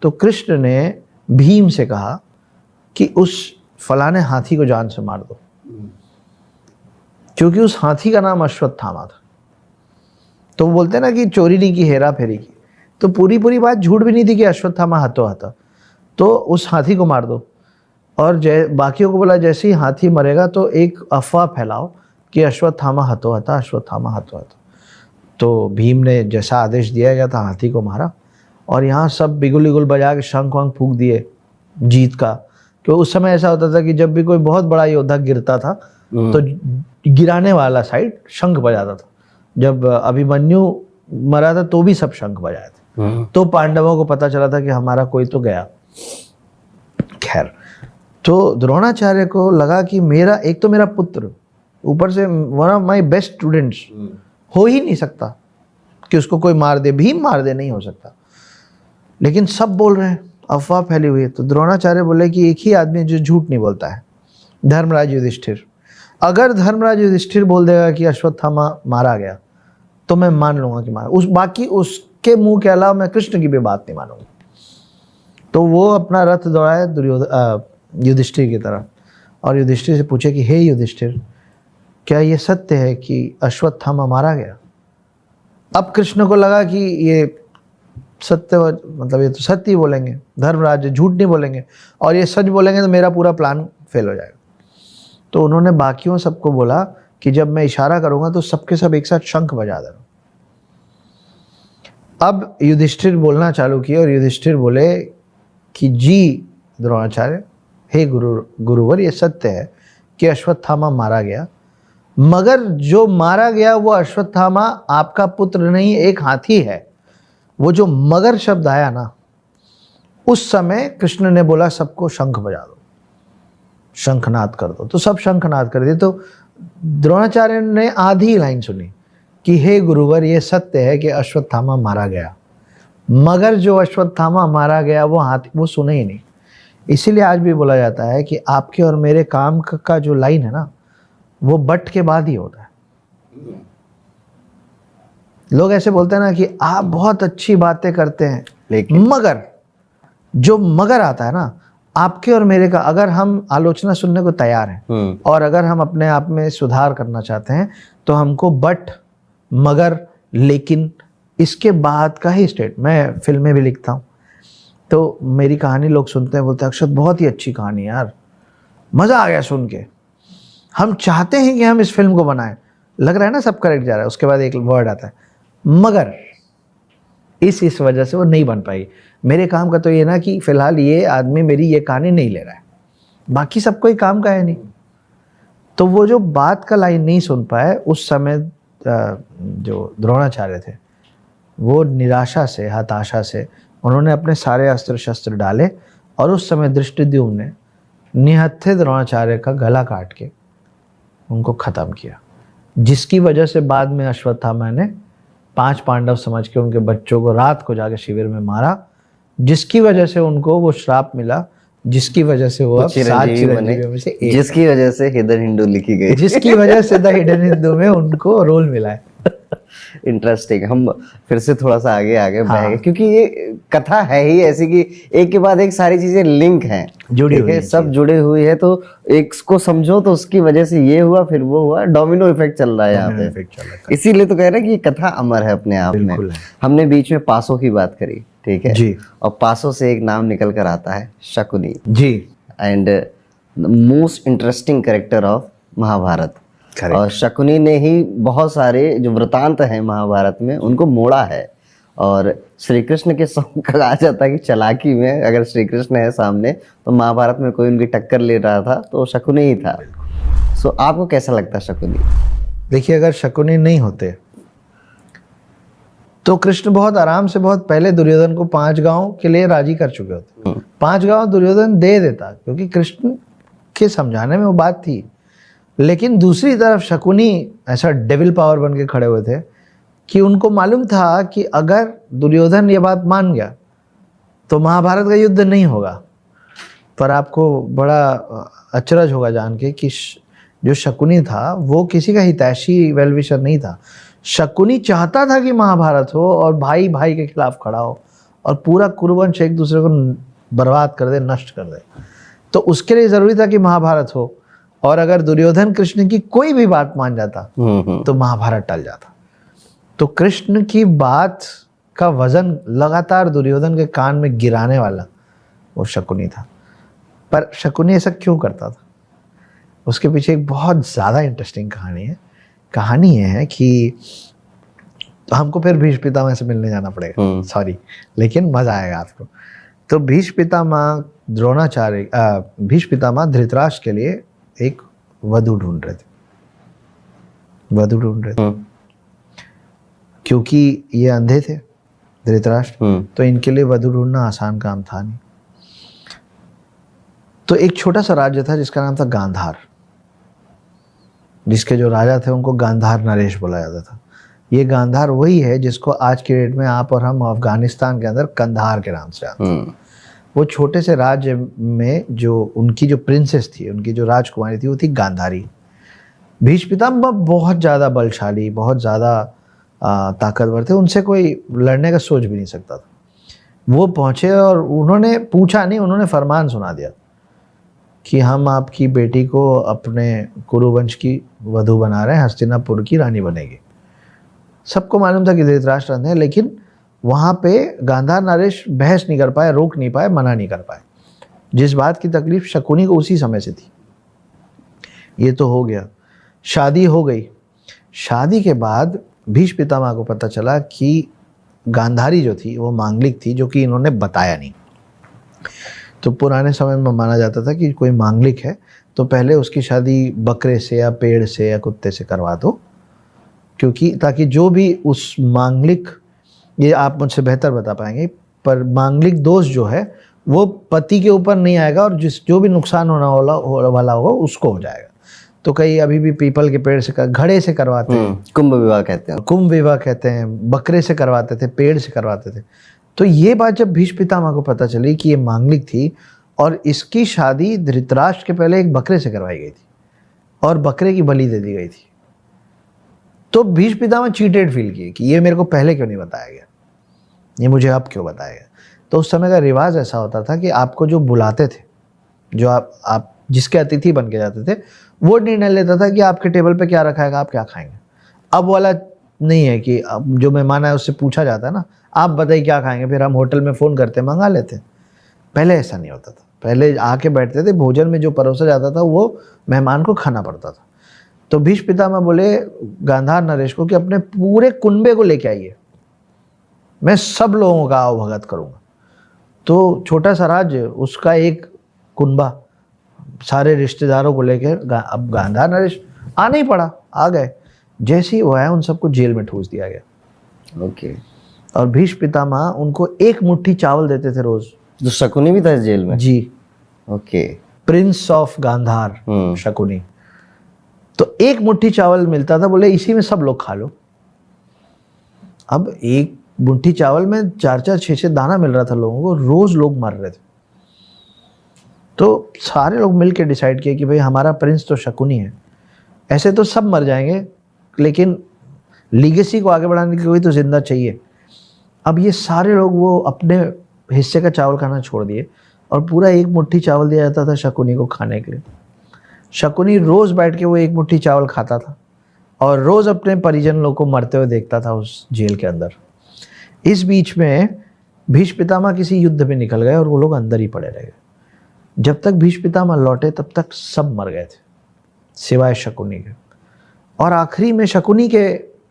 तो कृष्ण ने भीम से कहा कि उस फलाने हाथी को जान से मार दो, क्योंकि उस हाथी का नाम अश्वत्थामा था। तो वो बोलते हैं ना कि चोरी नहीं की, हेरा फेरी की। तो पूरी बात झूठ भी नहीं थी कि अश्वत्थामा हतोहता। तो उस हाथी को मार दो। और बाकियों को बोला जैसे ही हाथी मरेगा तो एक अफवाह फैलाओ कि अश्वत्थामा हतोहता, अश्वत्थामा हतोहता। तो भीम ने जैसा आदेश दिया गया था, हाथी को मारा। और यहाँ सब बिगुल इगुल बजा के शंख वंख फूंक दिए जीत का। क्योंकि उस समय ऐसा होता था कि जब भी कोई बहुत बड़ा योद्धा गिरता था तो गिराने वाला साइड शंख बजाता था। जब अभिमन्यु मरा था तो भी सब शंख बजाए थे। तो पांडवों को पता चला था कि हमारा कोई तो गया। खैर, तो द्रोणाचार्य को लगा कि मेरा एक तो मेरा पुत्र, ऊपर से one of my best students, हो ही नहीं सकता कि उसको कोई मार दे, भीम मार दे, नहीं हो सकता। लेकिन सब बोल रहे हैं, अफवाह फैली हुई है। तो द्रोणाचार्य बोले कि एक ही आदमी जो झूठ नहीं बोलता है, धर्मराज युधिष्ठिर। अगर धर्मराज युधिष्ठिर बोल देगा कि अश्वत्थामा मारा गया तो मैं मान लूंगा कि मारा, बाकी उसके मुंह के अलावा मैं कृष्ण की भी बात नहीं मानूंगा। तो वो अपना रथ दौड़ाए युधिष्ठिर की तरफ, और युधिष्ठिर से पूछे कि हे युधिष्ठिर, क्या ये सत्य है कि अश्वत्थामा मारा गया? अब कृष्ण को लगा कि ये सत्य, मतलब ये तो सत्य ही बोलेंगे, धर्मराज झूठ नहीं बोलेंगे, और ये सच बोलेंगे तो मेरा पूरा प्लान फेल हो जाएगा। तो उन्होंने बाकियों सबको बोला कि जब मैं इशारा करूंगा तो सबके सब एक साथ शंख बजा देना। अब युधिष्ठिर बोलना चालू किया, और युधिष्ठिर बोले कि जी द्रोणाचार्य, हे गुरुवर, ये सत्य है कि अश्वत्थामा मारा गया, मगर जो मारा गया वो अश्वत्थामा आपका पुत्र नहीं, एक हाथी है। वो जो मगर शब्द आया ना, उस समय कृष्ण ने बोला सबको शंख बजा दो, शंखनाद कर दो। तो सब शंखनाद कर दिए। तो द्रोणाचार्य ने आधी लाइन सुनी कि हे गुरुवर, ये सत्य है कि अश्वत्थामा मारा गया, मगर जो अश्वत्थामा मारा गया वो हाथी, वो सुने ही नहीं। इसीलिए आज भी बोला जाता है कि आपके और मेरे काम का जो लाइन है ना, वो बट के बाद ही होता है। लोग ऐसे बोलते हैं ना कि आप बहुत अच्छी बातें करते हैं, लेकिन मगर जो मगर आता है ना, आपके और मेरे का, अगर हम आलोचना सुनने को तैयार हैं और अगर हम अपने आप में सुधार करना चाहते हैं तो हमको बट, मगर, लेकिन, इसके बाद का ही स्टेट। मैं फिल्में भी लिखता हूँ, तो मेरी कहानी लोग सुनते हैं, बोलते हैं अक्षत बहुत ही अच्छी कहानी यार, मज़ा आ गया सुन के, हम चाहते हैं कि हम इस फिल्म को बनाएं। लग रहा है ना सब करेक्ट जा रहा है। उसके बाद एक वर्ड आता है मगर, इस वजह से वो नहीं बन पाई। मेरे काम का तो ये ना कि फिलहाल ये आदमी मेरी ये कहानी नहीं ले रहा है, बाकी सब कोई काम का है नहीं। तो वो जो बात का लाइन नहीं सुन पाए, उस समय जो द्रोणाचार्य थे वो निराशा से, हताशा से उन्होंने अपने सारे अस्त्र शस्त्र डाले, और उस समय धृष्टद्युम्न ने निहत्थे द्रोणाचार्य का गला काट के उनको ख़त्म किया, जिसकी वजह से बाद में अश्वत्थामा ने 5 पांडव समझ के उनके बच्चों को रात को जाके शिविर में मारा, जिसकी वजह से उनको वो श्राप मिला, जिसकी वजह से वो अब 7 चिरंजीवियों में से एक, जिसकी वजह से हिडन हिंदू लिखी गई, जिसकी वजह से द हिडन हिंदू में उनको रोल मिला है। इंटरेस्टिंग। हम फिर से थोड़ा सा आगे बढ़ेंगे, क्योंकि ये कथा है ही ऐसी कि एक के बाद एक सारी चीजें लिंक हैं, जुड़ी हुई है, सब जुड़े हुई है। तो एक को समझो तो उसकी वजह से ये हुआ, फिर वो हुआ, डोमिनो इफेक्ट चल रहा है यहाँ पे। इसीलिए तो कह रहे हैं कि ये कथा अमर है अपने आप में। हमने बीच में पासों की बात करी, ठीक है जी और पासों से एक नाम निकल कर आता है Shakuni ji. And most interesting character of Mahabharat. Correct. और शकुनी ने ही बहुत सारे जो वृतांत हैं महाभारत में उनको मोड़ा है। और श्री कृष्ण के कहा जाता है कि चालाकी में अगर श्री कृष्ण है सामने तो महाभारत में कोई उनकी टक्कर ले रहा था तो शकुनी ही था। सो आपको कैसा लगता है शकुनी? देखिए, अगर शकुनी नहीं होते तो कृष्ण बहुत आराम से बहुत पहले दुर्योधन को 5 गांव के लिए राजी कर चुके होते। 5 गांव दुर्योधन दे देता क्योंकि कृष्ण के समझाने में वो बात थी। लेकिन दूसरी तरफ शकुनी ऐसा डेविल पावर बन के खड़े हुए थे कि उनको मालूम था कि अगर दुर्योधन ये बात मान गया तो महाभारत का युद्ध नहीं होगा। पर आपको बड़ा अचरज होगा जान के कि जो शकुनी था वो किसी का हितैषी वेलविशर नहीं था। शकुनी चाहता था कि महाभारत हो और भाई भाई के खिलाफ खड़ा हो और पूरा कुरुवंश एक दूसरे को बर्बाद कर दे, नष्ट कर दे। तो उसके लिए ज़रूरी था कि महाभारत हो। और अगर दुर्योधन कृष्ण की कोई भी बात मान जाता तो महाभारत टल जाता। तो कृष्ण की बात का वजन लगातार दुर्योधन के कान में गिराने वाला वो शकुनी था। पर शकुनी ऐसा क्यों करता था? उसके पीछे एक बहुत ज़्यादा इंटरेस्टिंग कहानी है। कहानी ये है कि हमको फिर भीष्म पितामह से मिलने जाना पड़ेगा, सॉरी, लेकिन मज़ा आएगा आपको। तो भीष्म पितामह द्रोणाचार्य भीष्म पितामह धृतराष्ट्र के लिए एक वधू ढूंढ रहे थे, क्योंकि ये अंधे थे धृतराष्ट्र, तो इनके लिए वधू ढूंढना आसान काम था नहीं। तो एक छोटा सा राज्य था जिसका नाम था गांधार, जिसके जो राजा थे उनको गांधार नरेश बोला जाता था। ये गांधार वही है जिसको आज के डेट में आप और हम अफगानिस्तान के अंदर कंधार के नाम से जानते हैं। वो छोटे से राज्य में जो उनकी जो प्रिंसेस थी, उनकी जो राजकुमारी थी, वो थी गांधारी। भीष्म पितामह बहुत ज़्यादा बलशाली, बहुत ज़्यादा ताकतवर थे, उनसे कोई लड़ने का सोच भी नहीं सकता था। वो पहुँचे और उन्होंने पूछा नहीं, उन्होंने फरमान सुना दिया कि हम आपकी बेटी को अपने कुरुवंश की वधू बना रहे हैं, हस्तिनापुर की रानी बनेगी। सबको मालूम था कि धृतराष्ट्र अंधे हैं, लेकिन वहाँ पे गांधार नरेश बहस नहीं कर पाए, रोक नहीं पाए, मना नहीं कर पाए। जिस बात की तकलीफ शकुनी को उसी समय से थी। ये तो हो गया, शादी हो गई। शादी के बाद भीष्म पितामह को पता चला कि गांधारी जो थी वो मांगलिक थी, जो कि इन्होंने बताया नहीं। तो पुराने समय में माना जाता था कि कोई मांगलिक है तो पहले उसकी शादी बकरे से या पेड़ से या कुत्ते से करवा दो, क्योंकि ताकि जो भी उस मांगलिक, ये आप मुझसे बेहतर बता पाएंगे, पर मांगलिक दोष जो है वो पति के ऊपर नहीं आएगा और जो भी नुकसान होना वाला होगा उसको हो जाएगा। तो कई अभी भी पीपल के पेड़ से घड़े से करवाते हैं, कुंभ विवाह कहते हैं, कुंभ विवाह कहते हैं, बकरे से करवाते थे, पेड़ से करवाते थे। तो ये बात जब भीष्म पितामह को पता चली कि ये मांगलिक थी और इसकी शादी धृतराष्ट्र के पहले एक बकरे से करवाई गई थी और बकरे की बलि दे दी गई थी, तो भीष्म पितामह चीटेड फील किए कि ये मेरे को पहले क्यों नहीं बताया गया, ये मुझे अब क्यों बताया गया। तो उस समय का रिवाज ऐसा होता था कि आपको जो बुलाते थे, जो आप जिसके अतिथि बन के जाते थे, वो निर्णय लेता था कि आपके टेबल पे क्या रखा है, आप क्या खाएंगे। अब वाला नहीं है कि अब जो मेहमान है उससे पूछा जाता है ना, आप बताइए क्या खाएंगे, फिर हम होटल में फ़ोन करते मंगा लेते। पहले ऐसा नहीं होता था, पहले आके बैठते थे, भोजन में जो परोसा जाता था वो मेहमान को खाना पड़ता था। तो भीष्म पितामह बोले गांधार नरेश को कि अपने पूरे कुनबे को लेके आइए, मैं सब लोगों का आवभगत करूँगा। तो छोटा सा राज्य, उसका एक कुनबा, सारे रिश्तेदारों को लेकर अब गांधार नरेश आना ही पड़ा, आ गए। जैसे ही वो आया उन सबको जेल में ठूस दिया गया। ओके। और भीष्म पितामह उनको एक मुट्ठी चावल देते थे रोज। जो शकुनी भी था इस जेल में? जी। Okay. Prince of Gandhar Shakuni. तो एक मुट्ठी चावल मिलता था, बोले इसी में सब लोग खा लो। अब एक मुट्ठी चावल में 4-4, 6-6 दाना मिल रहा था लोगों को, रोज लोग मर रहे थे। तो सारे लोग मिलकर डिसाइड किए कि भाई हमारा प्रिंस तो शकुनी है, ऐसे तो सब मर जाएंगे, लेकिन लीगेसी को आगे बढ़ाने के लिए कोई तो जिंदा चाहिए। अब ये सारे लोग वो अपने हिस्से का चावल खाना छोड़ दिए और पूरा एक मुट्ठी चावल दिया जाता था शकुनी को खाने के लिए। शकुनी रोज बैठ के वो एक मुट्ठी चावल खाता था और रोज अपने परिजन लोग को मरते हुए देखता था उस जेल के अंदर। इस बीच में भीष्म पितामह किसी युद्ध में निकल गए और वो लोग अंदर ही पड़े रह गए। जब तक भीष्म पितामह लौटे तब तक सब मर गए थे सिवाय शकुनी के। और आखिरी में शकुनी के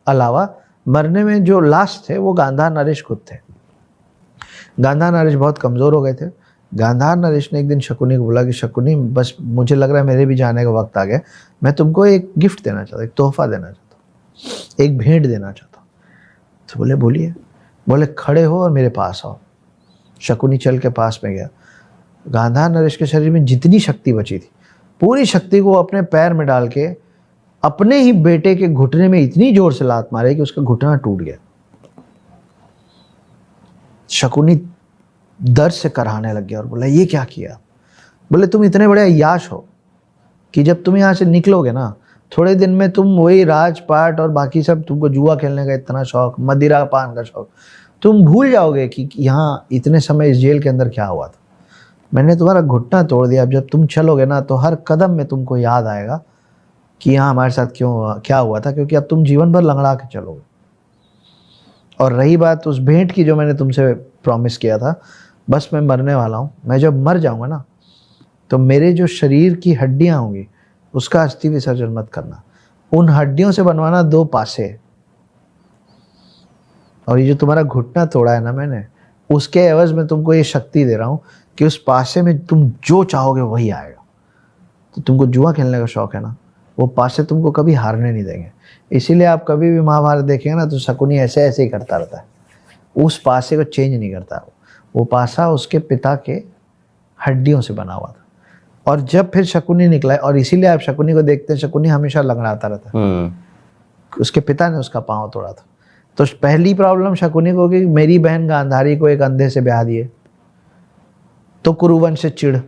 अलावा मरने में जो लास्ट थे वो गांधार नरेश खुद थे। गांधार नरेश बहुत कमज़ोर हो गए थे। गांधार नरेश ने एक दिन शकुनी को बोला कि शकुनी, बस मुझे लग रहा है मेरे भी जाने का वक्त आ गया, मैं तुमको एक गिफ्ट देना चाहता हूँ, एक तोहफा देना चाहता हूँ, एक भेंट देना चाहता हूँ। तो बोले बोलिए। बोले खड़े हो और मेरे पास आओ। शकुनी चल के पास में गया। गांधार नरेश के शरीर में जितनी शक्ति बची थी पूरी शक्ति को अपने पैर में डाल के अपने ही बेटे के घुटने में इतनी जोर से लात मारे कि उसका घुटना टूट गया। शकुनी दर्द से कराहने लग गया और बोला ये क्या किया। बोले तुम इतने बड़े अय्याश हो कि जब तुम यहाँ से निकलोगे ना, थोड़े दिन में तुम वही राजपाट और बाकी सब, तुमको जुआ खेलने का इतना शौक, मदिरा पान का शौक, तुम भूल जाओगे कि यहाँ इतने समय इस जेल के अंदर क्या हुआ था। मैंने तुम्हारा घुटना तोड़ दिया। अब जब तुम चलोगे ना तो हर कदम में तुमको याद आएगा कि यहाँ हमारे साथ क्या हुआ था, क्योंकि अब तुम जीवन भर लंगड़ा के चलोगे। और रही बात उस भेंट की जो मैंने तुमसे प्रॉमिस किया था, बस मैं मरने वाला हूँ। मैं जब मर जाऊँगा ना तो मेरे जो शरीर की हड्डियाँ होंगी उसका अस्थि विसर्जन मत करना। उन हड्डियों से बनवाना 2 पासे। और ये जो तुम्हारा घुटना तोड़ा है ना मैंने, उसके एवज में तुमको ये शक्ति दे रहा हूँ कि उस पासे में तुम जो चाहोगे वही आएगा। तो तुमको जुआ खेलने का शौक है ना, वो पासे तुमको कभी हारने नहीं देंगे। इसीलिए आप कभी भी महाभारत देखेंगे ना तो शकुनी ऐसे ऐसे ही करता रहता है, उस पासे को चेंज नहीं करता। वो पासा उसके पिता के हड्डियों से बना हुआ था। और जब फिर शकुनी निकला, और इसीलिए आप शकुनी को देखते हैं, शकुनी हमेशा लंगड़ाता रहता है। उसके पिता ने उसका पाँव तोड़ा था। तो पहली प्रॉब्लम शकुनी को कि मेरी बहन गांधारी को एक अंधे से ब्याह दिए, तो कुरुवंश से चिढ़।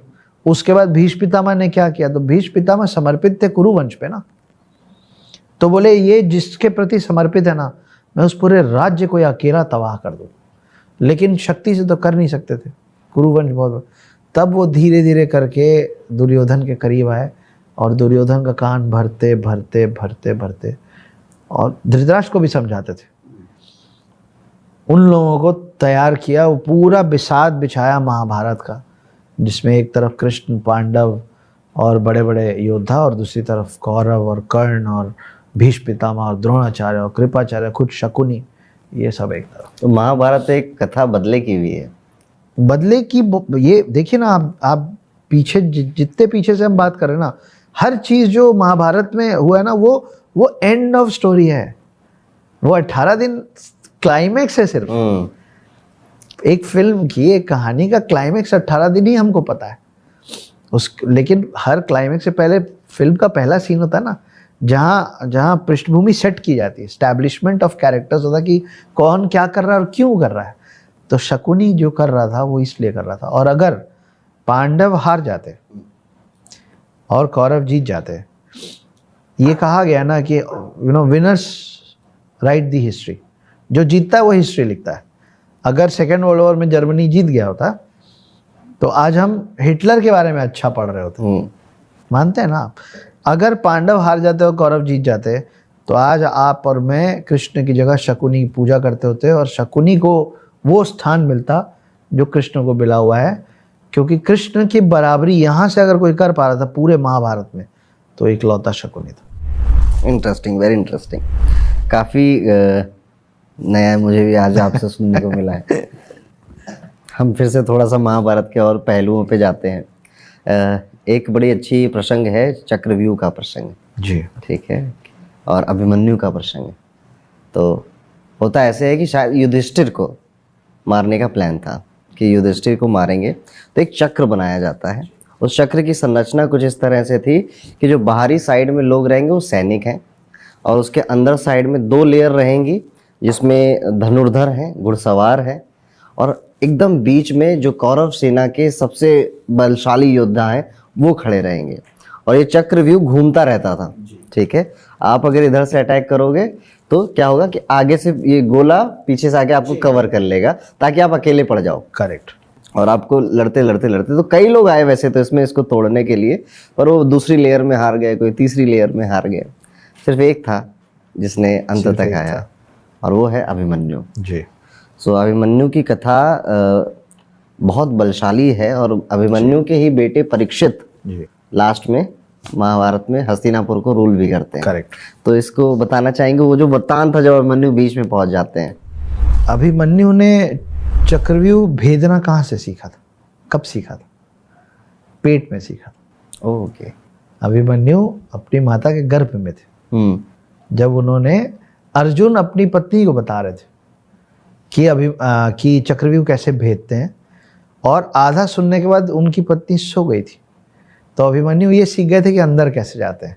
उसके बाद भीष्म पितामह ने क्या किया, तो भीष्म पितामह समर्पित थे कुरुवंश पे ना, तो बोले ये जिसके प्रति समर्पित है ना, मैं उस पूरे राज्य को अकेला तबाह कर दूँ। लेकिन शक्ति से तो कर नहीं सकते थे, कुरुवंश बहुत। तब वो धीरे धीरे करके दुर्योधन के करीब आए और दुर्योधन का कान भरते भरते भरते भरते और धृतराष्ट्र को भी समझाते थे। उन लोगों को तैयार किया, वो पूरा बिसात बिछाया महाभारत का, जिसमें एक तरफ कृष्ण, पांडव और बड़े बड़े योद्धा, और दूसरी तरफ कौरव और कर्ण और भीष्म पितामह और द्रोणाचार्य और कृपाचार्य, खुद शकुनी, ये सब एक तरफ। तो महाभारत एक कथा बदले की भी है। बदले की ये देखिए ना, आप पीछे जितने पीछे से हम बात कर रहे हैं ना, हर चीज़ जो महाभारत में हुआ है ना, वो एंड ऑफ स्टोरी है। वो 18 दिन क्लाइमेक्स है सिर्फ। एक फिल्म की, एक कहानी का क्लाइमेक्स 18 दिन ही हमको पता है लेकिन हर क्लाइमेक्स से पहले फिल्म का पहला सीन होता है ना, जहाँ पृष्ठभूमि सेट की जाती है, एस्टैब्लिशमेंट ऑफ कैरेक्टर्स होता है कि कौन क्या कर रहा है और क्यों कर रहा है। तो शकुनी जो कर रहा था वो इसलिए कर रहा था। और अगर पांडव हार जाते और कौरव जीत जाते, ये कहा गया ना कि विनर्स राइट दी हिस्ट्री, जो जीतता है वो हिस्ट्री लिखता है। अगर सेकेंड वर्ल्ड वॉर में जर्मनी जीत गया होता तो आज हम हिटलर के बारे में अच्छा पढ़ रहे होते। मानते हैं ना आप? अगर पांडव हार जाते और कौरव जीत जाते तो आज आप और मैं कृष्ण की जगह शकुनी की पूजा करते होते, और शकुनी को वो स्थान मिलता जो कृष्ण को मिला हुआ है। क्योंकि कृष्ण की बराबरी यहाँ से अगर कोई कर पा रहा था पूरे महाभारत में तो इकलौता शकुनी था। Interesting, very interesting. काफ़ी नया मुझे भी आज आपसे सुनने को मिला है। हम फिर से थोड़ा सा महाभारत के और पहलुओं पे जाते हैं। एक बड़ी अच्छी प्रसंग है, चक्रव्यूह का प्रसंग जी, ठीक है, और अभिमन्यु का प्रसंग। तो होता ऐसे है कि शायद युधिष्ठिर को मारने का प्लान था कि युधिष्ठिर को मारेंगे, तो एक चक्र बनाया जाता है। उस चक्र की संरचना कुछ इस तरह से थी कि जो बाहरी साइड में लोग रहेंगे वो सैनिक हैं, और उसके अंदर साइड में 2 लेयर रहेंगी जिसमें धनुर्धर हैं, घुड़सवार हैं, और एकदम बीच में जो कौरव सेना के सबसे बलशाली योद्धा हैं वो खड़े रहेंगे। और ये चक्रव्यूह घूमता रहता था, ठीक है। आप अगर इधर से अटैक करोगे तो क्या होगा कि आगे से ये गोला पीछे से आके आपको कवर कर लेगा ताकि आप अकेले पड़ जाओ। करेक्ट। और आपको लड़ते लड़ते लड़ते, तो कई लोग आए वैसे तो इसमें इसको तोड़ने के लिए, पर वो दूसरी लेयर में हार गए, कोई तीसरी लेयर में हार गए। सिर्फ एक था जिसने अंत तक आया, और वो है अभिमन्यु। जी। सो अभिमन्यु की कथा बहुत बलशाली है, और अभिमन्यु के ही बेटे परीक्षित जी लास्ट में महाभारत में हस्तिनापुर को रूल भी करते हैं। करेक्ट। तो इसको बताना चाहेंगे, वो जो वृत्तांत था जब अभिमन्यु बीच में पहुंच जाते हैं। अभिमन्यु ने चक्रव्यूह भेदना कहाँ से सीखा था, कब सीखा था? पेट में सीखा था। ओके। अभिमन्यु अपनी माता के गर्भ में थे जब उन्होंने, अर्जुन अपनी पत्नी को बता रहे थे कि चक्रव्यूह कैसे भेदते हैं, और आधा सुनने के बाद उनकी पत्नी सो गई थी। तो अभिमन्यु ये सीख गए थे कि अंदर कैसे जाते हैं,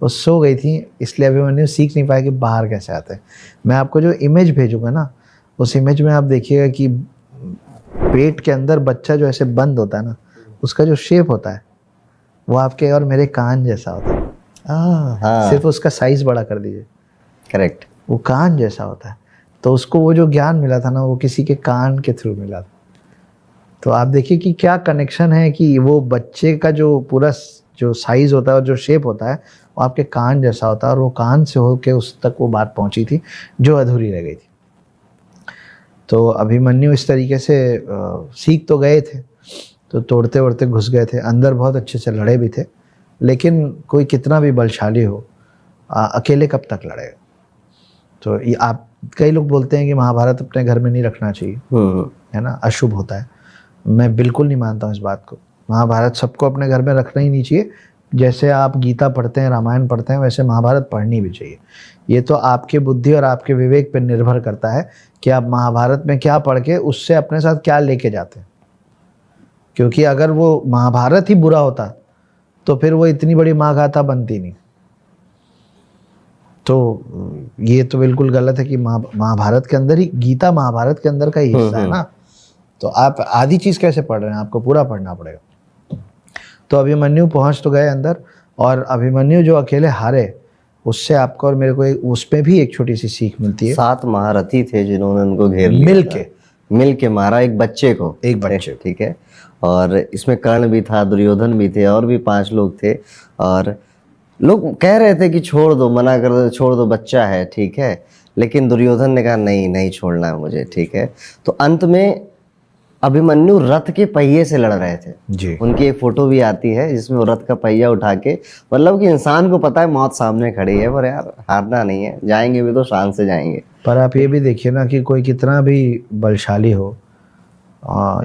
वो सो गई थी, इसलिए अभिमन्यु सीख नहीं पाए कि बाहर कैसे आते हैं। मैं आपको जो इमेज भेजूंगा ना, उस इमेज में आप देखिएगा कि पेट के अंदर बच्चा जो ऐसे बंद होता है ना, उसका जो शेप होता है वो आपके और मेरे कान जैसा होता है। हाँ। सिर्फ उसका साइज बड़ा कर दीजिए, करेक्ट। वो कान जैसा होता है। तो उसको वो जो ज्ञान मिला था ना, वो किसी के कान के थ्रू मिला था। तो आप देखिए कि क्या कनेक्शन है कि वो बच्चे का जो पूरा जो साइज होता है और जो शेप होता है वो आपके कान जैसा होता है, और वो कान से होके उस तक वो बात पहुंची थी जो अधूरी रह गई थी। तो अभिमन्यु इस तरीके से सीख तो गए थे, तो तोड़ते ओड़ते घुस गए थे अंदर, बहुत अच्छे से लड़े भी थे। लेकिन कोई कितना भी बलशाली हो, अकेले कब तक लड़ेगा? तो ये आप, कई लोग बोलते हैं कि महाभारत अपने घर में नहीं रखना चाहिए, है ना, अशुभ होता है। मैं बिल्कुल नहीं मानता हूँ इस बात को। महाभारत सबको अपने घर में रखना ही नहीं चाहिए। जैसे आप गीता पढ़ते हैं, रामायण पढ़ते हैं, वैसे महाभारत पढ़नी भी चाहिए। ये तो आपके बुद्धि और आपके विवेक पर निर्भर करता है कि आप महाभारत में क्या पढ़ के उससे अपने साथ क्या लेके जाते हैं। क्योंकि अगर वो महाभारत ही बुरा होता तो फिर वो इतनी बड़ी महागाथा बनती नहीं। तो ये तो बिल्कुल गलत है कि महाभारत के अंदर ही, गीता महाभारत के अंदर का ही हिस्सा है ना। तो आप आधी चीज़ कैसे पढ़ रहे हैं, आपको पूरा पढ़ना पड़ेगा। तो अभिमन्यु पहुंच तो गए अंदर, और अभिमन्यु जो अकेले हारे, उससे आपको और मेरे को उसमें भी एक छोटी सी सीख मिलती है। 7 महारथी थे जिन्होंने उनको घेर लिया, मिल के मारा एक बच्चे को, ठीक है। और इसमें कर्ण भी था, दुर्योधन भी थे, और भी 5 लोग थे। और लोग कह रहे थे कि छोड़ दो, मना कर दो, छोड़ दो, बच्चा है, ठीक है। लेकिन दुर्योधन ने कहा नहीं, नहीं छोड़ना है मुझे, ठीक है। तो अंत में अभिमन्यु रथ के पहिए से लड़ रहे थे जी। उनकी एक फोटो भी आती है जिसमें वो रथ का पहिया उठा के, मतलब कि इंसान को पता है मौत सामने खड़ी है, पर यार हारना नहीं है, जाएंगे भी तो शान से जाएंगे। पर आप ये भी देखिए ना कि कोई कितना भी बलशाली हो,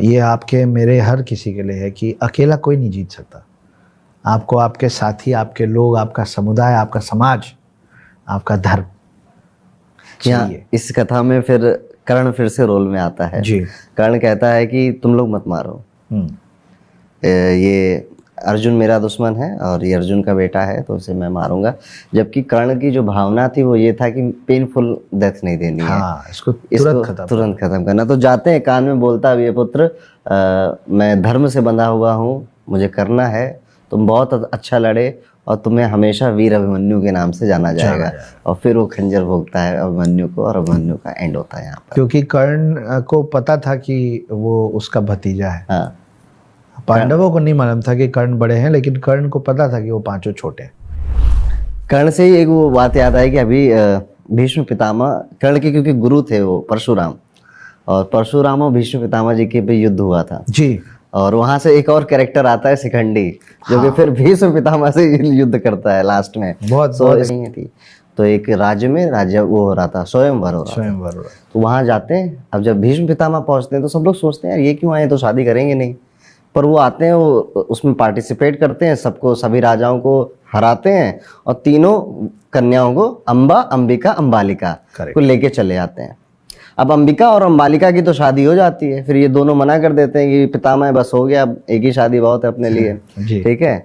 ये आपके मेरे हर किसी के लिए है कि अकेला कोई नहीं जीत सकता। आपको आपके साथी, आपके लोग, आपका समुदाय, आपका समाज, आपका धर्म चाहिए। इस कथा में फिर कर्ण फिर से रोल में आता है जी। कर्ण कहता है कि तुम लोग मत मारो, ये अर्जुन मेरा दुश्मन है और ये अर्जुन का बेटा है, तो इसे मैं मारूंगा। जबकि कर्ण की जो भावना थी वो ये था कि पेनफुल डेथ नहीं देनी है, इसको तुरंत खत्म करना। तो जाते हैं, कान में बोलता है, ये पुत्र मैं धर्म से बंधा हुआ हूँ, मुझे करना है, तुम बहुत अच्छा लड़े और तुम्हें हमेशा वीर अभिमन्यु के नाम से जाना जाएगा। और फिर वो खंजर भोगता है अभिमन्यु को, और अभिमन्यु का एंड होता है यहाँ पर। क्योंकि कर्ण को पता था कि वो उसका भतीजा है। हाँ। पांडवों को नहीं मालूम था कि कर्ण बड़े हैं, लेकिन कर्ण को पता था कि वो 5 छोटे हैं। कर्ण से ही एक वो बात याद आई कि अभी भीष्म पितामह, कर्ण के क्योंकि गुरु थे वो परशुराम, और परशुराम और भीष्म पितामह जी के भी युद्ध हुआ था जी। और वहां से एक और कैरेक्टर आता है शिखंडी, जो कि फिर भीष्म पितामह से युद्ध करता है लास्ट में। बहुत नहीं थी। तो एक राज्य में वो हो रहा था, स्वयंवर हो रहा था। तो वहां जाते हैं। अब जब भीष्म पितामह पहुंचते हैं तो सब लोग सोचते हैं यार ये क्यों आए, तो शादी करेंगे नहीं। पर वो आते हैं, वो उसमें पार्टिसिपेट करते हैं, सबको, सभी राजाओं को हराते हैं, और तीनों कन्याओं को, अंबा, अंबिका, अंबालिका को लेके चले आते हैं। अब अंबिका और अंबालिका की तो शादी हो जाती है, फिर ये दोनों मना कर देते हैं कि पितामह बस हो गया, अब एक ही शादी बहुत है अपने लिए, ठीक है।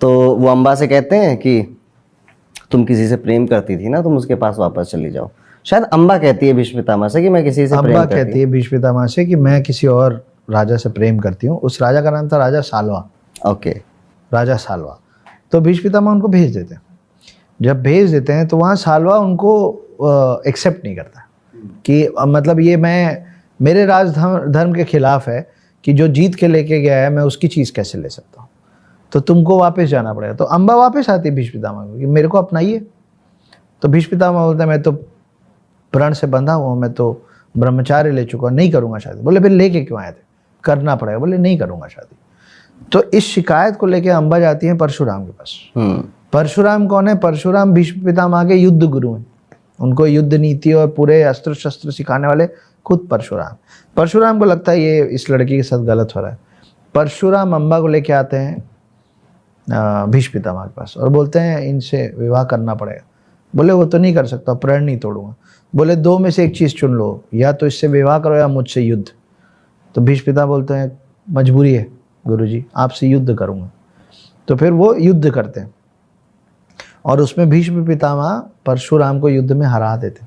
तो वो अंबा से कहते हैं कि तुम किसी से प्रेम करती थी ना, तुम उसके पास वापस चली जाओ। शायद अंबा कहती है भीष्म पितामह से कि मैं किसी से प्रेम करती हूं। कहती है भीष्म पितामह से कि मैं किसी और राजा से प्रेम करती हूँ। उस राजा का नाम था राजा सालवा। ओके। राजा सालवा। तो भीष्म पितामह उनको भेज देते हैं। जब भेज देते हैं तो वहाँ सालवा उनको एक्सेप्ट नहीं करता कि मतलब ये मेरे राज धर्म के खिलाफ है कि जो जीत के लेके गया है मैं उसकी चीज़ कैसे ले सकता हूँ, तो तुमको वापस जाना पड़ेगा। तो अंबा वापस आती है भीष्म पितामह को कि मेरे को अपनाइए। तो भीष्म पितामह बोलते हैं मैं तो प्रण से बंधा हुआ हूँ, मैं तो ब्रह्मचार्य ले चुका हूं, नहीं करूंगा शादी। बोले फिर लेके क्यों आए थे? करना पड़ेगा। बोले नहीं करूंगा शादी। तो इस शिकायत को लेके अम्बा जाती है परशुराम के पास। परशुराम कौन है? परशुराम भीष्म पितामह के युद्ध गुरु हैं। उनको युद्ध नीति और पूरे अस्त्र शस्त्र सिखाने वाले खुद परशुराम। परशुराम को लगता है ये इस लड़की के साथ गलत हो रहा है। परशुराम अम्बा को लेके आते हैं भीष्म पितामह के पास और बोलते हैं इनसे विवाह करना पड़ेगा। बोले वो तो नहीं कर सकता, प्रण नहीं तोड़ूंगा। बोले दो में से एक चीज़ चुन लो, या तो इससे विवाह करो या मुझसे युद्ध। तो भीष्म पिता बोलते हैं मजबूरी है गुरुजी, आपसे युद्ध करूंगा। तो फिर वो युद्ध करते हैं और उसमें भीष्म पितामह परशुराम को युद्ध में हरा देते।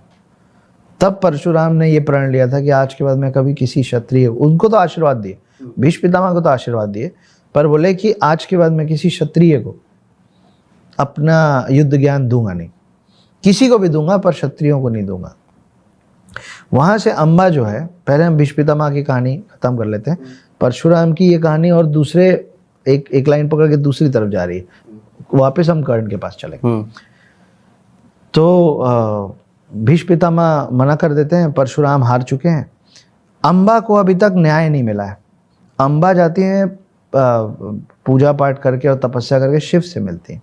तब परशुराम ने ये प्रण लिया था कि आज के बाद मैं कभी किसी क्षत्रिय, उनको तो आशीर्वाद दिए, भीष्म पितामह को तो आशीर्वाद दिए, पर बोले कि आज के बाद मैं किसी क्षत्रिय को अपना युद्ध ज्ञान दूंगा नहीं। किसी को भी दूंगा पर क्षत्रियों को नहीं दूंगा। वहां से अम्बा जो है, पहले हम भीष्म पितामह की कहानी खत्म कर लेते हैं। परशुराम की ये कहानी और दूसरे एक लाइन पकड़ के दूसरी तरफ जा रही है। वापस हम कर्ण के पास चले। तो भीष्म पितामह मना कर देते हैं, परशुराम हार चुके हैं। अम्बा को अभी तक न्याय नहीं मिला है। अम्बा जाती हैं पूजा पाठ करके और तपस्या करके शिव से मिलती हैं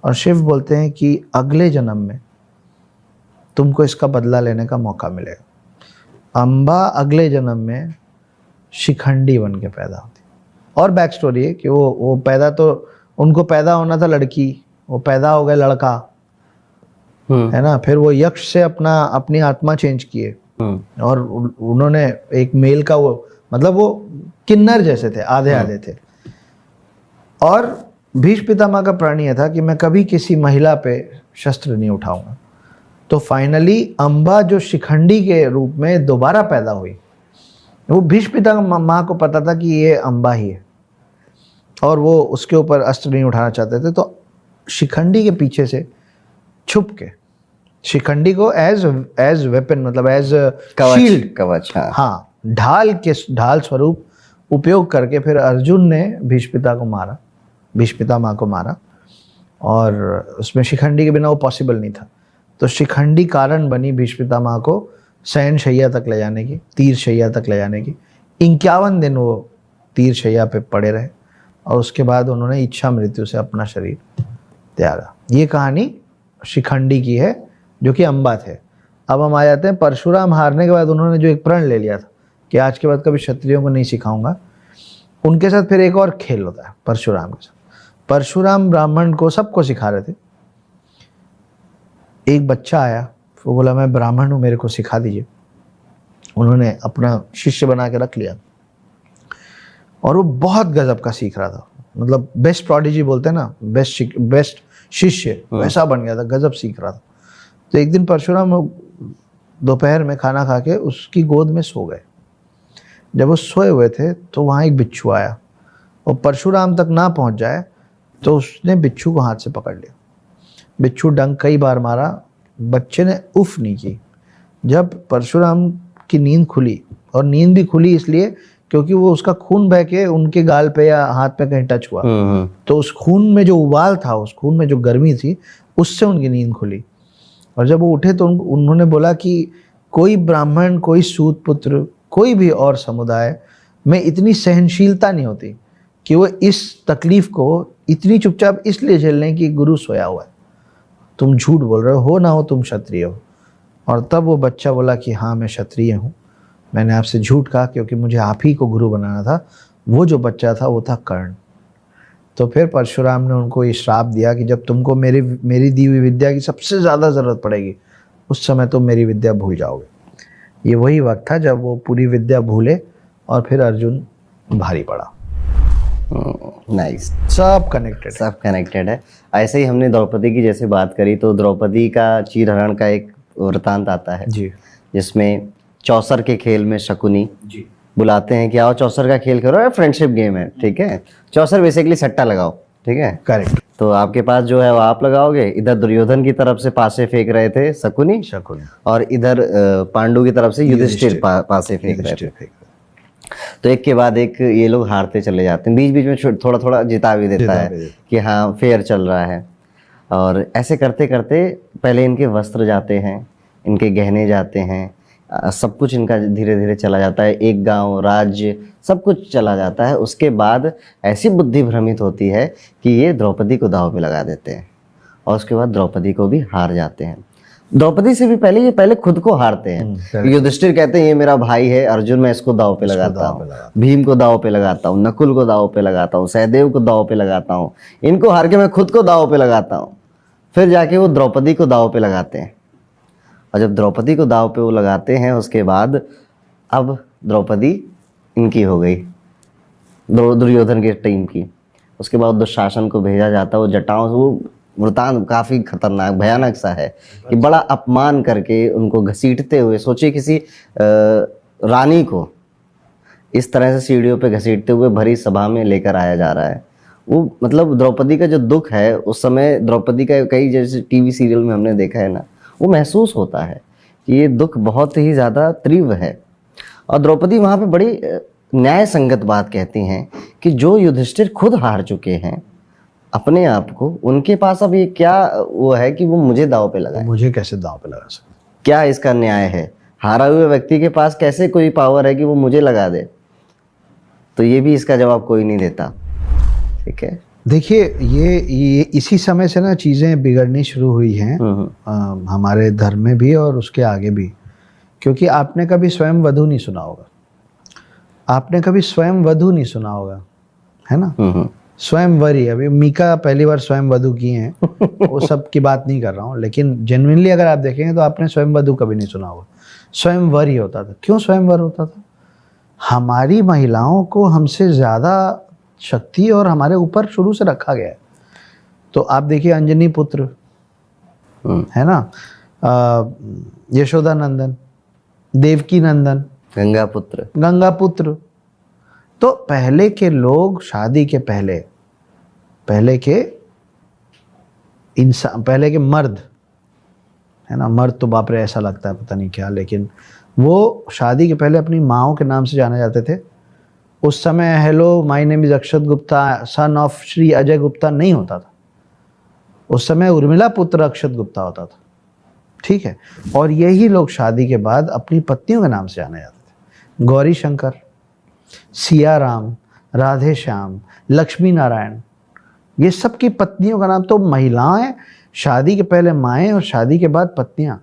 और शिव बोलते हैं कि अगले जन्म में तुमको इसका बदला लेने का मौका मिलेगा। अम्बा अगले जन्म में शिखंडी बन के पैदा होती है। और बैक स्टोरी है कि वो पैदा, तो उनको पैदा होना था लड़की, वो पैदा हो गए लड़का, है ना। फिर वो यक्ष से अपनी आत्मा चेंज किए और उन्होंने एक मेल का वो, मतलब वो किन्नर जैसे थे, आधे आधे थे। और भीष्म पितामह का प्रण ये था कि मैं कभी किसी महिला पे शस्त्र नहीं उठाऊंगा। तो फाइनली अम्बा जो शिखंडी के रूप में दोबारा पैदा हुई, वो भीष्म पितामह को पता था कि ये अम्बा ही है और वो उसके ऊपर अस्त्र नहीं उठाना चाहते थे। तो शिखंडी के पीछे से छुप के शिखंडी को एज वेपन, मतलब एज शील्ड, कवच, हाँ, ढाल स्वरूप उपयोग करके फिर अर्जुन ने भीष्म पितामह को मारा और उसमें शिखंडी के बिना वो पॉसिबल नहीं था। तो शिखंडी कारण बनी भीष्म पितामह को शयन शैया तक ले जाने की, तीर शैया तक ले जाने की। 51 दिन वो तीर शैया पे पड़े रहे और उसके बाद उन्होंने इच्छा मृत्यु से अपना शरीर त्यागा। ये कहानी शिखंडी की है जो कि अम्बा थे। अब हम आ जाते हैं परशुराम हारने के बाद उन्होंने जो एक प्रण ले लिया था कि आज के बाद कभी क्षत्रियों को नहीं सिखाऊंगा। उनके साथ फिर एक और खेल होता है परशुराम के साथ। परशुराम ब्राह्मण को सबको सिखा रहे थे। एक बच्चा आया, वो बोला मैं ब्राह्मण हूँ, मेरे को सिखा दीजिए। उन्होंने अपना शिष्य बना के रख लिया और वो बहुत गजब का सीख रहा था, मतलब बेस्ट प्रोडिजी बोलते हैं ना, बेस्ट शिष्य, वैसा बन गया था, गजब सीख रहा था। तो एक दिन परशुराम दोपहर में खाना खा के उसकी गोद में सो गए। जब वो सोए हुए थे तो वहाँ एक बिच्छू आया और परशुराम तक ना पहुँच जाए तो उसने बिच्छू को हाथ से पकड़ लिया। बिच्छू डंक कई बार मारा, बच्चे ने उफ नहीं की। जब परशुराम की नींद खुली, और नींद भी खुली इसलिए क्योंकि वो उसका खून बह के उनके गाल पे या हाथ पे कहीं टच हुआ, तो उस खून में जो उबाल था, उस खून में जो गर्मी थी, उससे उनकी नींद खुली। और जब वो उठे तो उन्होंने बोला कि कोई ब्राह्मण, कोई सूत पुत्र, कोई भी और समुदाय में इतनी सहनशीलता नहीं होती कि वो इस तकलीफ को इतनी चुपचाप इसलिए झेल लें कि गुरु सोया हुआ है। तुम झूठ बोल रहे हो ना हो तुम क्षत्रिय हो। और तब वो बच्चा बोला कि हाँ मैं क्षत्रिय हूँ, मैंने आपसे झूठ कहा क्योंकि मुझे आप ही को गुरु बनाना था। वो जो बच्चा था वो था कर्ण। तो फिर परशुराम ने उनको ये श्राप दिया कि जब तुमको मेरी दी हुई विद्या की सबसे ज़्यादा ज़रूरत पड़ेगी उस समय तुम मेरी विद्या भूल जाओगे। ये वही वक्त था जब वो पूरी विद्या भूले और फिर अर्जुन भारी पड़ा। नाइस, सब कनेक्टेड है। ऐसे ही हमने द्रौपदी की जैसे बात करी तो द्रौपदी का चीरहरण का एक वृतांत आता है जी, जिसमें चौसर के खेल में शकुनी जी बुलाते हैं कि आओ चौसर का खेल करो, फ्रेंडशिप गेम है, ठीक है। चौसर बेसिकली सट्टा लगाओ, ठीक है, करेक्ट। तो आपके पास जो है वो आप लगाओगे। इधर दुर्योधन की तरफ से पासे फेंक रहे थे शकुनी, और इधर पांडु की तरफ से युधिष्ठिर पासे फेंक रहे थे। तो एक के बाद एक ये लोग हारते चले जाते हैं, बीच बीच में थोड़ा थोड़ा जिता भी देता है कि हाँ फेयर चल रहा है। और ऐसे करते करते पहले इनके वस्त्र जाते हैं, इनके गहने जाते हैं, सब कुछ इनका धीरे धीरे चला जाता है, एक गांव, राज्य, सब कुछ चला जाता है। उसके बाद ऐसी बुद्धि भ्रमित होती है कि ये द्रौपदी को दांव पे लगा देते हैं और उसके बाद द्रौपदी को भी हार जाते हैं। द्रौपदी से भी पहले ये पहले खुद को हारते हैं। युधिष्ठिर कहते हैं ये मेरा भाई है अर्जुन, मैं इसको दांव पे लगाता हूँ, भीम को दांव पे लगाता हूँ, नकुल को दांव पे लगाता हूँ, सहदेव को दांव पे लगाता हूँ, इनको हार के मैं खुद को दांव पे लगाता हूँ। फिर जाके वो द्रौपदी को दांव पे लगाते हैं और जब द्रौपदी को दांव पे वो लगाते हैं उसके बाद अब द्रौपदी इनकी हो गई, दुर्योधन की टीम की। उसके बाद दुशासन को भेजा जाता है, वो जटाओं से, वो वृतांत काफ़ी खतरनाक भयानक सा है कि बड़ा अपमान करके उनको घसीटते हुए, सोचिए किसी रानी को इस तरह से सीढ़ियों पे घसीटते हुए भरी सभा में लेकर आया जा रहा है। वो मतलब द्रौपदी का जो दुख है उस समय, द्रौपदी का कई जैसे टीवी सीरियल में हमने देखा है ना, वो महसूस होता है कि ये दुख बहुत ही ज़्यादा तीव्र है। और द्रौपदी वहाँ पे बड़ी न्याय संगत बात कहती हैं कि जो युधिष्ठिर खुद हार चुके हैं अपने आप को, उनके पास अब ये क्या वो है कि वो मुझे दांव पे लगाए, मुझे कैसे दांव पे लगा सकते, क्या इसका न्याय है? हारा हुए व्यक्ति के पास कैसे कोई पावर है कि वो मुझे लगा दे? तो ये भी इसका जवाब कोई नहीं देता। ठीक है, देखिए ये इसी समय से ना चीज़ें बिगड़नी शुरू हुई हैं हमारे धर्म में भी और उसके आगे भी। क्योंकि आपने कभी स्वयं वधू नहीं सुना होगा, आपने कभी स्वयं वधू नहीं सुना होगा, है ना? स्वयंवर ही, अभी मीका पहली बार स्वयं वधू की हैं, वो सब की बात नहीं कर रहा हूँ, लेकिन जेन्युइनली अगर आप देखेंगे तो आपने स्वयं वधू कभी नहीं सुना होगा। स्वयंवर ही होता था। क्यों स्वयंवर होता था? हमारी महिलाओं को हमसे ज़्यादा शक्ति और हमारे ऊपर शुरू से रखा गया है। तो आप देखिए अंजनी पुत्र, है ना, यशोदा नंदन, देवकी नंदन, गंगा पुत्र, गंगा पुत्र। तो पहले के लोग शादी के पहले के इंसान, पहले के मर्द, है ना, मर्द तो बाप रे ऐसा लगता है पता नहीं क्या, लेकिन वो शादी के पहले अपनी माँओं के नाम से जाने जाते थे। उस समय hello my name is Akshat Gupta son of Shri Ajay Gupta नहीं होता था, उस समय उर्मिला पुत्र अक्षत गुप्ता होता था। ठीक है, और यही लोग शादी के बाद अपनी पत्नियों के नाम से जाने जाते थे। गौरी शंकर, सिया राम, राधे श्याम, लक्ष्मी नारायण, ये सब की पत्नियों का नाम। तो महिलाएं शादी के पहले माएँ और शादी के बाद पत्नियां,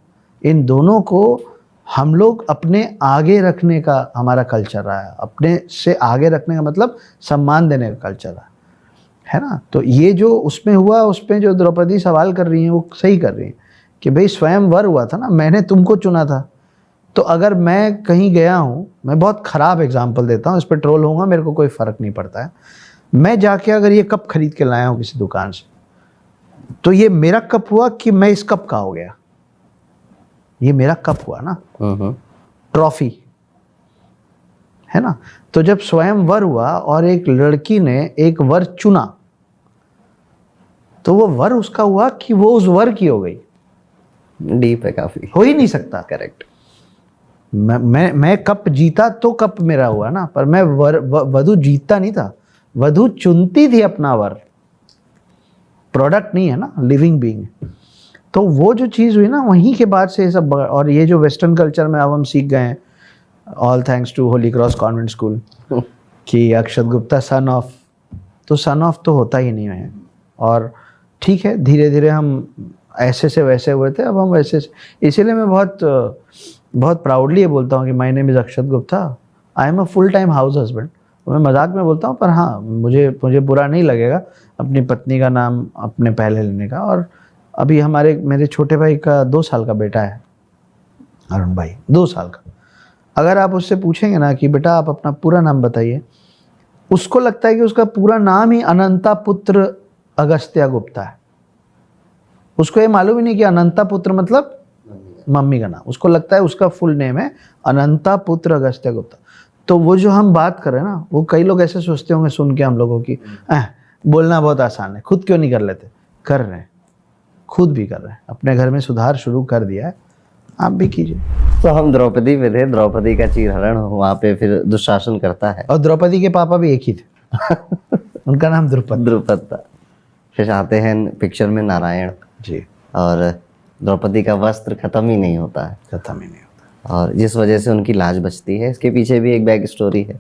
इन दोनों को हम लोग अपने आगे रखने का हमारा कल्चर रहा है। अपने से आगे रखने का मतलब सम्मान देने का कल्चर रहा है ना। तो ये जो उसमें हुआ, उसमें जो द्रौपदी सवाल कर रही हैं वो सही कर रही हैं कि भाई स्वयंवर हुआ था ना, मैंने तुमको चुना था। तो अगर मैं कहीं गया हूँ, मैं बहुत ख़राब एग्जाम्पल देता हूँ, इस पर ट्रोल होऊंगा, मेरे को कोई फ़र्क नहीं पड़ता है। मैं जाके अगर ये कप खरीद के लाया हूँ किसी दुकान से, तो ये मेरा कप हुआ कि मैं इस कप का हो गया? ये मेरा कप हुआ ना, ट्रॉफी, है ना। तो जब स्वयंवर हुआ और एक लड़की ने एक वर चुना, तो वो वर उसका हुआ कि वो उस वर की हो गई। डीप है काफी, हो ही नहीं सकता। करेक्ट। मैं कप जीता तो कप मेरा हुआ ना, पर मैं वधू जीतता नहीं था, वधू चुनती थी अपना वर, प्रोडक्ट नहीं है ना, लिविंग बीइंग। तो वो जो चीज़ हुई ना, वहीं के बाद से ये सब। और ये जो वेस्टर्न कल्चर में अब हम सीख गए हैं, all thanks to holy cross convent school, कि अक्षत गुप्ता सन ऑफ, तो सन ऑफ तो होता ही नहीं है। और ठीक है, धीरे धीरे हम ऐसे से वैसे हुए थे, अब हम वैसे से। इसीलिए मैं बहुत प्राउडली ये बोलता हूँ कि my name is Akshat Gupta, I am a full time house husband. मैं मजाक में बोलता हूँ, पर हाँ, मुझे बुरा नहीं लगेगा अपनी पत्नी का नाम अपने पहले लेने का। और अभी मेरे छोटे भाई का 2 साल का बेटा है, अरुण भाई, 2 साल का। अगर आप उससे पूछेंगे ना कि बेटा आप अपना पूरा नाम बताइए, उसको लगता है कि उसका पूरा नाम ही अनंता पुत्र अगस्त्य गुप्ता है। उसको ये मालूम ही नहीं कि अनंता पुत्र मतलब मम्मी का नाम। उसको लगता है उसका फुल नेम है अनंता पुत्र अगस्त्य गुप्ता। तो वो जो हम बात कर रहे हैं ना, वो कई लोग ऐसे सोचते होंगे सुन के हम लोगों की, बोलना बहुत आसान है, खुद क्यों नहीं कर लेते? कर रहे हैं, खुद भी कर रहे हैं, अपने घर में सुधार शुरू कर दिया है, आप भी कीजिए। तो हम द्रौपदी पे थे, द्रौपदी का चीरहरण वहाँ पे फिर दुशासन करता है, और द्रौपदी के पापा भी एक ही थे उनका नाम द्रुपद था। फिर आते हैं पिक्चर में नारायण जी, और द्रौपदी का वस्त्र खत्म ही नहीं होता है, खत्म ही नहीं होता। और जिस वजह से उनकी लाज बचती है। इसके पीछे भी एक बैक स्टोरी है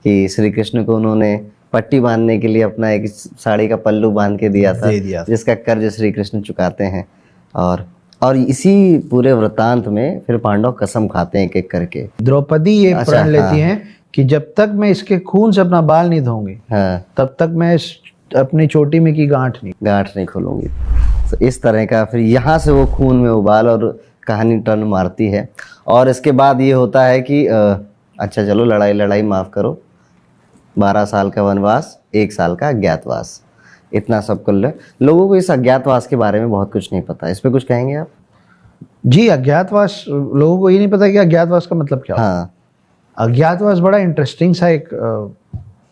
कि श्री कृष्ण को उन्होंने पट्टी बांधने के लिए अपना एक साड़ी का पल्लू बांध के दिया था, जिसका कर्ज श्री कृष्ण चुकाते हैं। और इसी पूरे वृतांत में फिर पांडव कसम खाते हैं एक एक करके। द्रौपदी ये प्रण लेती हैं कि जब तक मैं इसके खून से अपना बाल नहीं धोऊंगी, तब तक मैं अपनी चोटी में की गांठ नहीं खोलूंगी। तो इस तरह का फिर यहाँ से वो खून में उबाल और कहानी टर्न मारती है। और इसके बाद ये होता है कि अच्छा चलो लड़ाई माफ़ करो, 12 साल का वनवास, 1 साल का अज्ञातवास, इतना सब कर लो। लोगों को इस अज्ञातवास के बारे में बहुत कुछ नहीं पता, इस पे कुछ कहेंगे आप? जी, अज्ञातवास लोगों को ये नहीं पता कि अज्ञातवास का मतलब क्या होता है। अज्ञातवास बड़ा इंटरेस्टिंग सा एक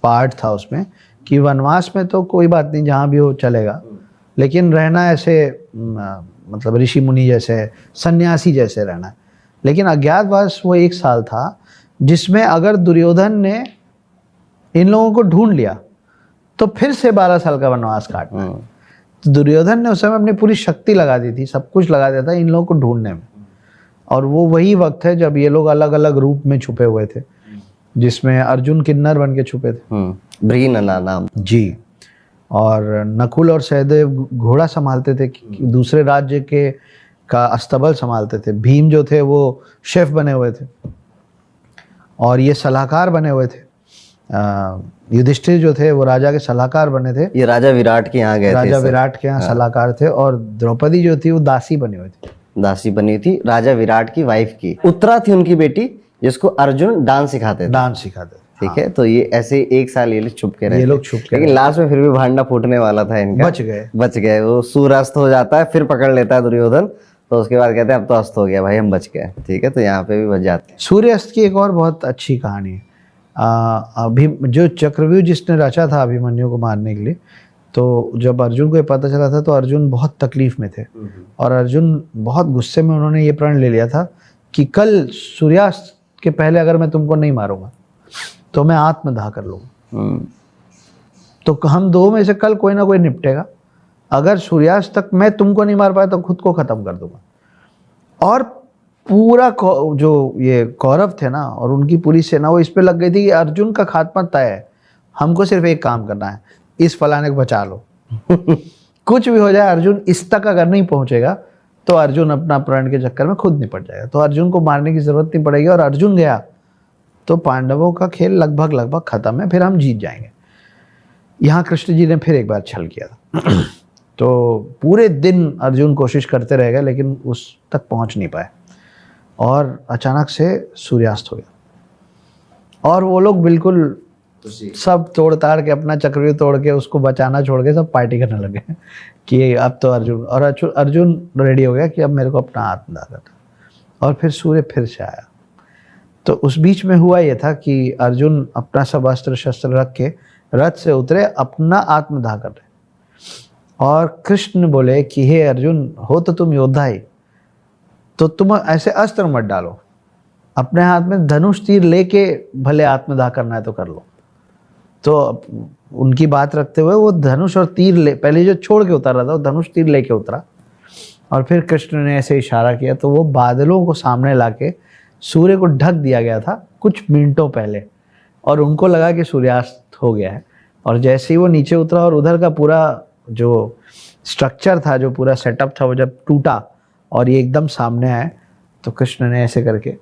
पार्ट था उसमें कि वनवास में तो कोई बात नहीं, जहाँ भी हो चलेगा, लेकिन रहना ऐसे मतलब ऋषि मुनि जैसे, सन्यासी जैसे रहना है। लेकिन अज्ञातवास वो 1 साल था जिसमें अगर दुर्योधन ने इन लोगों को ढूंढ लिया तो फिर से 12 साल का वनवास काटना। तो दुर्योधन ने उस समय अपनी पूरी शक्ति लगा दी थी, सब कुछ लगा दिया था इन लोगों को ढूंढने में। और वो वही वक्त है जब ये लोग अलग अलग रूप में छुपे हुए थे, जिसमें अर्जुन किन्नर बन के छुपे थे, भ्रीनला नाम जी। और नकुल और सहदेव घोड़ा संभालते थे, दूसरे राज्य के का अस्तबल संभालते थे। भीम जो थे वो शेफ बने हुए थे और ये सलाहकार बने हुए थे। युधिष्ठिर जो थे वो राजा के सलाहकार बने थे। ये राजा विराट के यहाँ गए थे, राजा विराट के यहाँ सलाहकार थे। और द्रौपदी जो थी वो दासी बनी हुई थी, दासी बनी थी राजा विराट की वाइफ की। उत्तरा थी उनकी बेटी, जिसको अर्जुन डांस सिखाते थे। ठीक है, तो ये ऐसे 1 साल ये लोग छुप के रहे, ये लोग छुप के, लेकिन लास्ट में फिर भी भांडा फूटने वाला था इनका, बच गए। वो सूर्यास्त हो जाता है, फिर पकड़ लेता है दुर्योधन, तो उसके बाद कहते हैं अब तो अस्त हो गया भाई, हम बच गए। ठीक है, तो यहाँ पे भी बच जाते हैं। सूर्यास्त की एक और बहुत अच्छी कहानी है। अभी जो चक्रव्यूह जिसने रचा था अभिमन्यु को मारने के लिए, तो जब अर्जुन को ये पता चला था तो अर्जुन बहुत तकलीफ में थे और अर्जुन बहुत गुस्से में उन्होंने ये प्रण ले लिया था कि कल सूर्यास्त के पहले अगर मैं तुमको नहीं मारूंगा तो मैं आत्मदाह कर लूँगा। तो हम दो में से कल कोई ना कोई निपटेगा। अगर सूर्यास्त तक मैं तुमको नहीं मार पाया तो खुद को ख़त्म कर दूंगा। और पूरा जो ये कौरव थे ना और उनकी पूरी सेना वो इस पे लग गई थी कि अर्जुन का खात्मा तय है, हमको सिर्फ एक काम करना है, इस फलाने को बचा लो। कुछ भी हो जाए, अर्जुन इस तक अगर नहीं पहुंचेगा तो अर्जुन अपना प्रण के चक्कर में खुद निपट जाएगा, तो अर्जुन को मारने की जरूरत नहीं पड़ेगी। और अर्जुन गया तो पांडवों का खेल लगभग खत्म है, फिर हम जीत जाएंगे। यहाँ कृष्ण जी ने फिर एक बार छल किया था। तो पूरे दिन अर्जुन कोशिश करते रह गए लेकिन उस तक पहुंच नहीं पाए और अचानक से सूर्यास्त हो गया और वो लोग बिल्कुल सब तोड़ ताड़ के, अपना चक्रव्यूह तोड़ के, उसको बचाना छोड़ के सब पार्टी करने लगे कि अब तो अर्जुन रेडी हो गया कि अब मेरे को अपना आत्मदाह करना। और फिर सूर्य फिर से आया। तो उस बीच में हुआ ये था कि अर्जुन अपना सब अस्त्र शस्त्र रख के रथ से उतरे, अपना आत्मदाह कर रहे। और कृष्ण बोले कि हे अर्जुन, हो तो तुम योद्धा ही, तो तुम ऐसे अस्त्र मत डालो, अपने हाथ में धनुष तीर लेके भले आत्मदाह करना है तो कर लो। तो उनकी बात रखते हुए वो धनुष और तीर ले, पहले जो छोड़ के उतर रहा था वो धनुष तीर लेके उतरा। और फिर कृष्ण ने ऐसे इशारा किया तो वो बादलों को सामने लाके सूर्य को ढक दिया गया था कुछ मिनटों पहले, और उनको लगा कि सूर्यास्त हो गया है। और जैसे ही वो नीचे उतरा और उधर का पूरा जो स्ट्रक्चर था, जो पूरा सेटअप था, वो जब टूटा और ये एकदम सामने आए तो कृष्ण ने ऐसे करके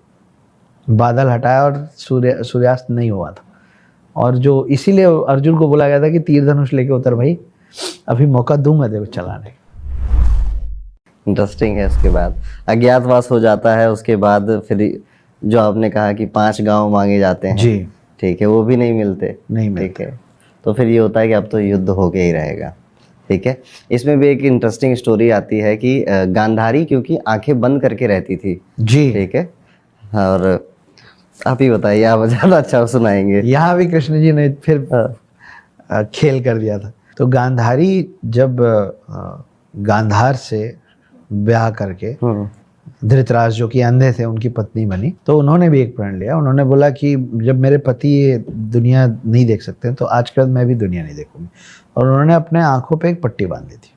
बादल हटाया और सूर्यास्त नहीं हुआ था। और जो इसीलिए अर्जुन को बोला गया था कि तीर धनुष लेके उतर भाई, अभी मौका दूंगा देखो चलाने। इंटरेस्टिंग है। इसके बाद अज्ञातवास हो जाता है। उसके बाद फिर जो आपने कहा कि 5 गांव मांगे जाते हैं जी, ठीक है, वो भी नहीं मिलते। ठीक है, तो फिर ये होता है कि अब तो युद्ध होके ही रहेगा। ठीक है, इसमें भी एक इंटरेस्टिंग स्टोरी आती है कि गांधारी क्योंकि आंखें बंद करके रहती थी जी, ठीक है, और आप ही बताइए, आप ज़्यादा अच्छा सुनाएंगे। यहाँ भी कृष्ण जी ने फिर खेल कर दिया था। तो गांधारी जब गांधार से ब्याह करके धृतराज जो कि अंधे थे उनकी पत्नी बनी, तो उन्होंने भी एक प्रण लिया। उन्होंने बोला कि जब मेरे पति ये दुनिया नहीं देख सकते तो आज के बाद मैं भी दुनिया नहीं देखूंगी। और उन्होंने अपने आंखों पे एक पट्टी बांध दी थी।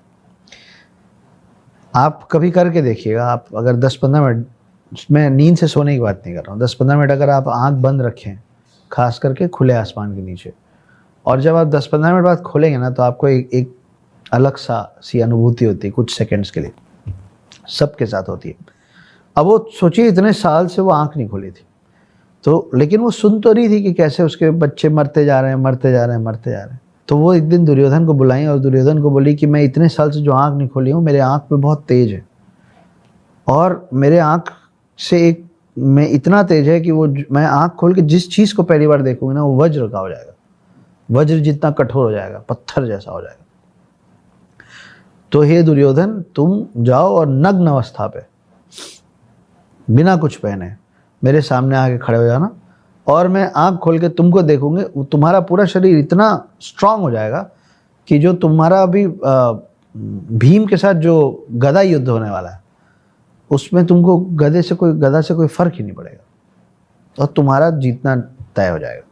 आप कभी करके देखिएगा, आप अगर 10-15 मिनट मैं नींद से सोने की बात नहीं कर रहा हूँ, 10-15 मिनट अगर आप आंख बंद रखें, खास करके खुले आसमान के नीचे, और जब आप 10-15 मिनट बाद खोलेंगे ना, तो आपको एक अलग सी अनुभूति होती है कुछ सेकंड्स के लिए, सबके साथ होती है। अब वो सोचिए इतने साल से वो आंख नहीं खोली थी, तो लेकिन वो सुन तो रही थी कि कैसे उसके बच्चे मरते जा रहे हैं, मरते जा रहे हैं, मरते जा रहे हैं। तो वो एक दिन दुर्योधन को बुलाई और दुर्योधन को बोली कि मैं इतने साल से जो आंख नहीं खोली हूँ, मेरे आंख में बहुत तेज है, और मेरे आंख से एक में इतना तेज है कि वो मैं आंख खोल के जिस चीज़ को पहली बार देखूंगी ना, वो वज्र का हो जाएगा, वज्र जितना कठोर हो जाएगा, पत्थर जैसा हो जाएगा। तो हे दुर्योधन, तुम जाओ और नग्न अवस्था पे बिना कुछ पहने मेरे सामने आके खड़े हो जाना, और मैं आंख खोल के तुमको देखूंगे, तुम्हारा पूरा शरीर इतना स्ट्रांग हो जाएगा कि जो तुम्हारा अभी भीम के साथ जो गदा युद्ध होने वाला है, उसमें तुमको गदा से कोई फर्क ही नहीं पड़ेगा, और तुम्हारा जीतना तय हो जाएगा।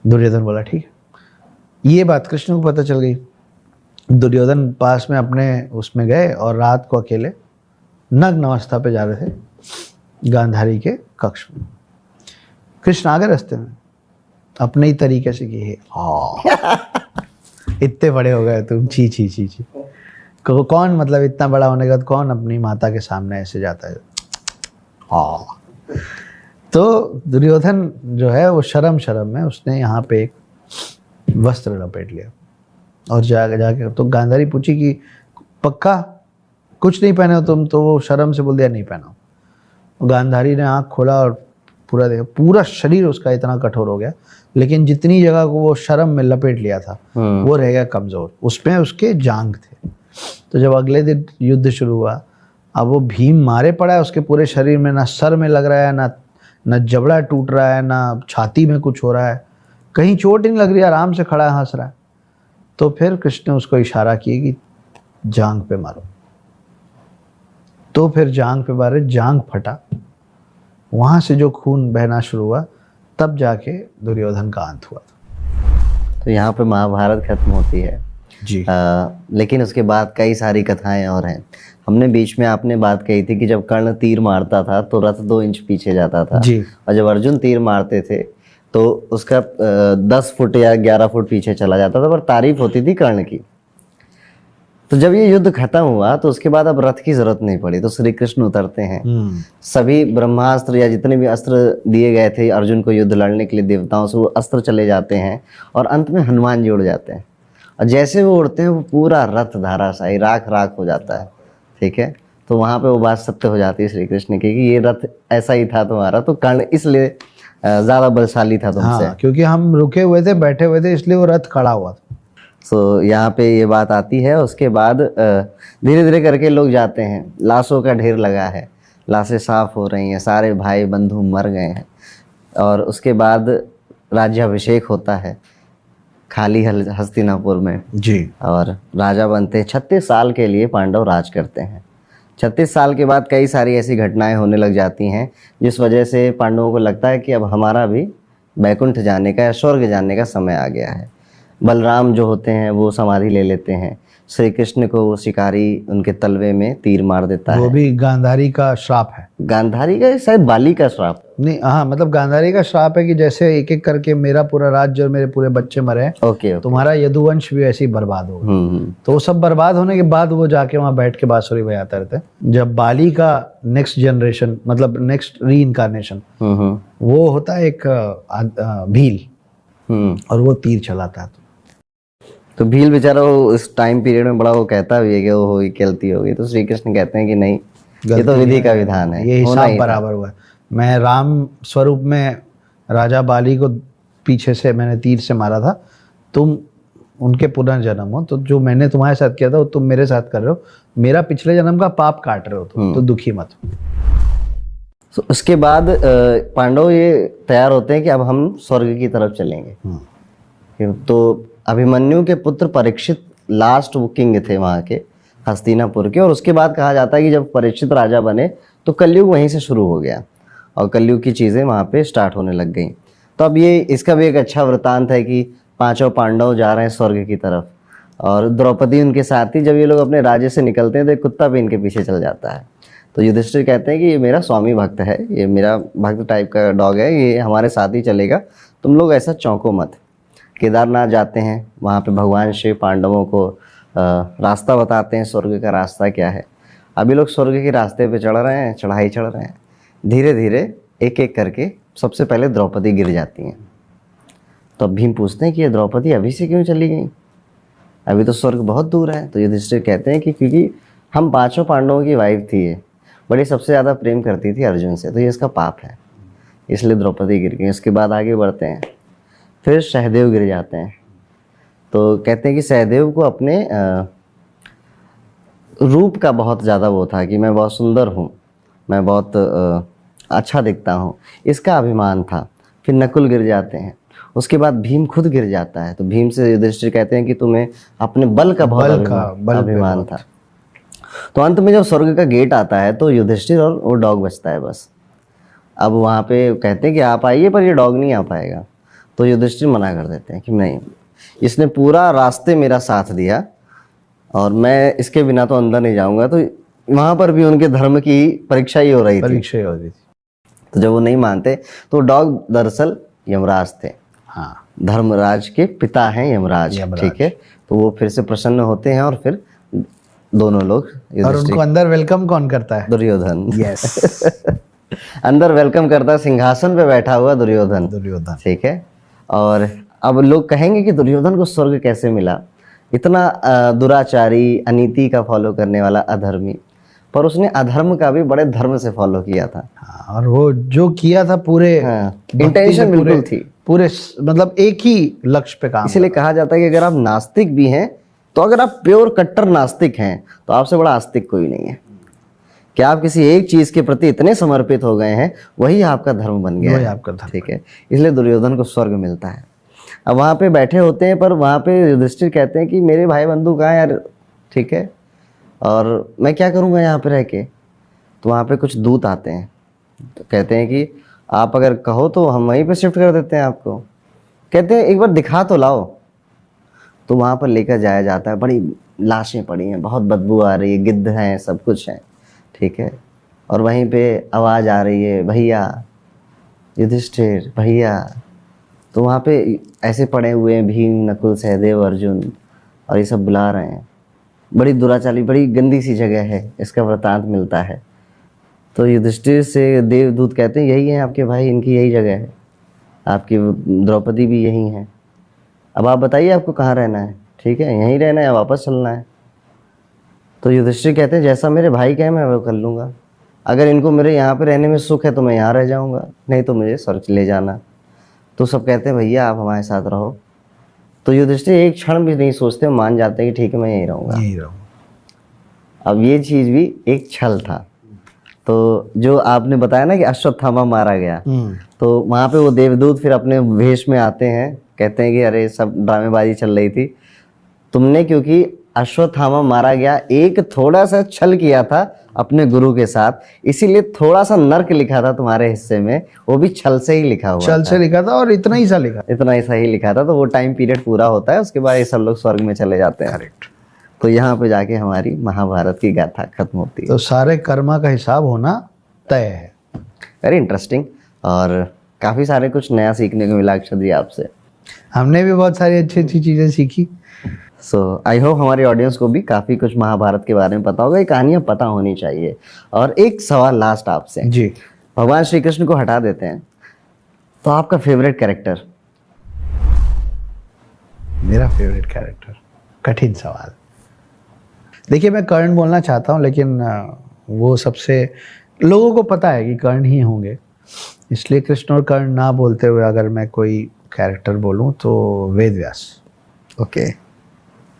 दुर्योधन बोला ठीक है। ये बात कृष्ण को पता चल गई। दुर्योधन पास में अपने उसमें गए और रात को अकेले नग्न अवस्था पे जा रहे थे गांधारी के कक्ष में। कृष्ण आगे रास्ते में अपने ही तरीके से किए, इतने बड़े हो गए तुम, ची ची ची ची। कौन, मतलब इतना बड़ा होने के बाद कौन अपनी माता के सामने ऐसे जाता है? हाँ। तो दुर्योधन जो है वो शर्म में उसने यहाँ पे एक वस्त्र लपेट लिया, और जाके तो गांधारी पूछी कि पक्का कुछ नहीं पहने हो तुम? तो वो शर्म से बोल दिया नहीं पहना। गांधारी ने आँख खोला और पूरा देखा, पूरा शरीर उसका इतना कठोर हो गया, लेकिन जितनी जगह को वो शर्म में लपेट लिया था वो रह गया कमज़ोर, उसमें उसके जांग थे। तो जब अगले दिन युद्ध शुरू हुआ, अब वो भीम मारे पड़ा है, उसके पूरे शरीर में ना सर में लग रहा है, ना जबड़ा टूट रहा है, ना छाती में कुछ हो रहा है, कहीं चोट नहीं लग रही, आराम से खड़ा है, हंस रहा है। तो फिर कृष्ण ने उसको इशारा किया कि जांग पे मारो। तो फिर जांग पे मारे, जांग फटा, वहां से जो खून बहना शुरू हुआ, तब जाके दुर्योधन का अंत हुआ था। तो यहाँ पे महाभारत खत्म होती है जी। लेकिन उसके बाद कई सारी कथाएं और हैं। हमने बीच में आपने बात कही थी कि जब कर्ण तीर मारता था तो रथ 2 इंच पीछे जाता था जी। और जब अर्जुन तीर मारते थे तो उसका 10 फुट या 11 फुट पीछे चला जाता था, पर तारीफ होती थी कर्ण की। तो जब ये युद्ध खत्म हुआ तो उसके बाद अब रथ की जरूरत नहीं पड़ी, तो श्री कृष्ण उतरते हैं, सभी ब्रह्मास्त्र या जितने भी अस्त्र दिए गए थे अर्जुन को युद्ध लड़ने के लिए देवताओं से, वो अस्त्र चले जाते हैं और अंत में हनुमान जी उड़ जाते हैं, और जैसे वो उड़ते हैं वो पूरा रथ धाराशाही राख राख हो जाता है। ठीक है, तो वहाँ पे वो बात सत्य हो जाती है श्री कृष्ण की कि ये रथ ऐसा ही था तुम्हारा, तो कर्ण इसलिए ज़्यादा बलशाली था तुमसे। हाँ, क्योंकि हम रुके हुए थे, बैठे हुए थे, इसलिए वो रथ खड़ा हुआ था। तो यहाँ पे ये बात आती है। उसके बाद धीरे धीरे करके लोग जाते हैं, लाशों का ढेर लगा है, लाशें साफ हो रही हैं, सारे भाई बंधु मर गए हैं, और उसके बाद राज्याभिषेक होता है खाली हस्तिनापुर में जी। और राजा बनते हैं। 36 साल के लिए पांडव राज करते हैं। 36 साल के बाद कई सारी ऐसी घटनाएं होने लग जाती हैं जिस वजह से पांडवों को लगता है कि अब हमारा भी बैकुंठ जाने का या स्वर्ग जाने का समय आ गया है। बलराम जो होते हैं वो समाधि ले लेते हैं, श्री कृष्ण को वो शिकारी उनके तलवे में तीर मार देता है। वो भी गांधारी का श्राप है। गांधारी का, शायद बाली का श्राप नहीं, हाँ, मतलब गांधारी का श्राप है कि जैसे एक एक करके मेरा पूरा राज्य और मेरे पूरे बच्चे मरे, ओके। तुम्हारा यदुवंश भी ऐसे ही बर्बाद होगा। तो वो सब बर्बाद होने के बाद वो जाके वहाँ बैठ के बांसुरी बजाते रहते हैं। जब बाली का नेक्स्ट जनरेशन, मतलब नेक्स्ट री इनकारनेशन, वो होता है एक भील, और वो तीर चलाता है। तो भील बेचारा वो इस टाइम पीरियड में बड़ा वो कहता भी है कि वो होगी गलती होगी, तो श्री कृष्ण कहते हैं कि नहीं, ये तो विधि का विधान है, ये हिसाब बराबर हुआ है। मैं राम स्वरूप में राजा बाली को पीछे से मैंने तीर से मारा था, तुम उनके पुनर्जन्म हो, तो जो मैंने तुम्हारे साथ किया था वो तुम मेरे साथ कर रहे हो, मेरा पिछले जन्म का पाप काट रहे हो तुम, तो दुखी मत हो। तो उसके बाद पांडव ये तैयार होते हैं कि अब हम स्वर्ग की तरफ चलेंगे। तो अभिमन्यु के पुत्र परीक्षित लास्ट वो किंग थे वहाँ के हस्तिनापुर के, और उसके बाद कहा जाता है कि जब परीक्षित राजा बने तो कलयुग वहीं से शुरू हो गया और कलयुग की चीज़ें वहाँ पे स्टार्ट होने लग गई। तो अब ये इसका भी एक अच्छा वृतांत है कि 5 पांडव जा रहे हैं स्वर्ग की तरफ, और द्रौपदी उनके साथ ही। जब ये लोग अपने राज्य से निकलते हैं तो एक कुत्ता भी इनके पीछे चल जाता है। तो युधिष्ठिर कहते हैं कि ये मेरा स्वामी भक्त है, ये मेरा भक्त टाइप का डॉग है, ये हमारे साथ ही चलेगा, तुम लोग ऐसा चौंको मत। केदारनाथ जाते हैं, वहाँ पे भगवान शिव पांडवों को रास्ता बताते हैं, स्वर्ग का रास्ता क्या है। अभी लोग स्वर्ग के रास्ते पे चढ़ रहे हैं, चढ़ाई चढ़ रहे हैं, धीरे धीरे एक एक करके सबसे पहले द्रौपदी गिर जाती हैं। तो अब भीम पूछते हैं कि ये द्रौपदी अभी से क्यों चली गई, अभी तो स्वर्ग बहुत दूर है। तो युधिष्ठिर कहते हैं कि क्योंकि हम पांचों पांडवों की वाइफ थी ये, बड़ी सबसे ज़्यादा प्रेम करती थी अर्जुन से, तो ये इसका पाप है, इसलिए द्रौपदी गिर गई। उसके बाद आगे बढ़ते हैं, फिर सहदेव गिर जाते हैं। तो कहते हैं कि सहदेव को अपने रूप का बहुत ज़्यादा वो था कि मैं बहुत सुंदर हूँ, मैं बहुत अच्छा दिखता हूँ, इसका अभिमान था। फिर नकुल गिर जाते हैं, उसके बाद भीम खुद गिर जाता है। तो भीम से युधिष्ठिर कहते हैं कि तुम्हें अपने बल का बहुत अभिमान था। तो अंत में जब स्वर्ग का गेट आता है तो युधिष्ठिर और वो डॉग बचता है बस। अब वहाँ पे कहते हैं कि आप आइए, पर ये डॉग नहीं आ पाएगा। तो युधिष्ठिर मना कर देते हैं कि नहीं, इसने पूरा रास्ते मेरा साथ दिया और मैं इसके बिना तो अंदर नहीं जाऊंगा। तो वहाँ पर भी उनके धर्म की परीक्षा ही हो रही थी। तो जब वो नहीं मानते तो डॉग दरअसल यमराज थे। हाँ, धर्मराज के पिता हैं यमराज। ठीक है, तो वो फिर से प्रसन्न होते हैं और फिर दोनों लोग, और उनको अंदर वेलकम कौन करता है? दुर्योधन। यस अंदर वेलकम करता है सिंहासन पे बैठा हुआ दुर्योधन। ठीक है, और अब लोग कहेंगे कि दुर्योधन को स्वर्ग कैसे मिला, इतना दुराचारी, अनीति का फॉलो करने वाला, अधर्मी, पर उसने अधर्म का भी बड़े धर्म से फॉलो किया था। हाँ, और वो जो किया था पूरे इंटेंशन बिल्कुल थी, पूरे मतलब एक ही लक्ष्य पे काम। इसलिए कहा जाता है कि अगर आप नास्तिक भी हैं, तो अगर आप प्योर कट्टर नास्तिक हैं तो आपसे बड़ा आस्तिक कोई नहीं है। कि आप किसी एक चीज के प्रति इतने समर्पित हो गए हैं, वही आपका धर्म बन गया है, आपका धर्म। ठीक है, इसलिए दुर्योधन को स्वर्ग मिलता है। अब वहाँ पे बैठे होते हैं, पर वहाँ पे युधिष्ठिर कहते हैं कि मेरे भाई बंधु कहाँ यार, ठीक है, और मैं क्या करूँगा यहाँ पे रह के। तो वहाँ पे कुछ दूत आते हैं, तो कहते हैं कि आप अगर कहो तो हम वहीं पे शिफ्ट कर देते हैं आपको। कहते हैं एक बार दिखा तो लाओ। तो वहाँ पर लेकर जाया जाता है, बड़ी लाशें पड़ी हैं, बहुत बदबू आ रही है, गिद्ध हैं, सब कुछ है। ठीक है, और वहीं पे आवाज़ आ रही है, भैया युधिष्ठिर भैया। तो वहाँ पे ऐसे पड़े हुए हैं भीम, नकुल, सहदेव, अर्जुन, और ये सब बुला रहे हैं। बड़ी दुराचारी, बड़ी गंदी सी जगह है, इसका वृतांत मिलता है। तो युधिष्ठिर से देवदूत कहते हैं यही है आपके भाई, इनकी यही जगह है, आपकी द्रौपदी भी यही है, अब आप बताइए आपको कहाँ रहना है। ठीक है, यहीं रहना है या वापस चलना है। तो युधिष्ठिर कहते हैं जैसा मेरे भाई कहे मैं वो कर लूँगा, अगर इनको मेरे यहाँ पे रहने में सुख है तो मैं यहाँ रह जाऊँगा, नहीं तो मुझे स्वर्ग ले जाना। तो सब कहते हैं भैया आप हमारे साथ रहो। तो युधिष्ठिर एक क्षण भी नहीं सोचते, मान जाते हैं कि ठीक है मैं यहीं रहूँगा। अब ये चीज़ भी एक छल था। तो जो आपने बताया ना कि अश्वत्थामा मारा गया, तो वहाँ पे वो देवदूत फिर अपने वेश में आते हैं, कहते हैं कि अरे सब ड्रामेबाजी चल रही थी, तुमने क्योंकि अश्वत्थामा मारा गया, एक थोड़ा सा छल किया था अपने गुरु के साथ, इसीलिए थोड़ा सा नर्क लिखा था तुम्हारे हिस्से में, वो भी छल से ही लिखा हुआ, छल से लिखा था, और इतना ही सा लिखा, इतना ही सही लिखा था। तो वो टाइम पीरियड पूरा होता है, उसके बाद ये सब लोग स्वर्ग में चले जाते हैं। करेक्ट। तो यहाँ पे जाके हमारी महाभारत की गाथा खत्म होती है। तो सारे कर्मा का हिसाब होना तय है। वेरी इंटरेस्टिंग, और काफ़ी सारे कुछ नया सीखने को मिला अक्षत जी आपसे। हमने भी बहुत सारी अच्छी अच्छी चीज़ें सीखी। सो आई होप हमारे ऑडियंस को भी काफ़ी कुछ महाभारत के बारे में पता होगा, ये कहानियाँ पता होनी चाहिए। और एक सवाल लास्ट आपसे जी, भगवान श्री कृष्ण को हटा देते हैं, तो आपका फेवरेट कैरेक्टर? मेरा फेवरेट कैरेक्टर, कठिन सवाल। देखिए मैं कर्ण बोलना चाहता हूँ, लेकिन वो सबसे लोगों को पता है कि कर्ण ही होंगे, इसलिए कृष्ण और कर्ण ना बोलते हुए अगर मैं कोई कैरेक्टर बोलूँ तो वेद व्यास। ओके,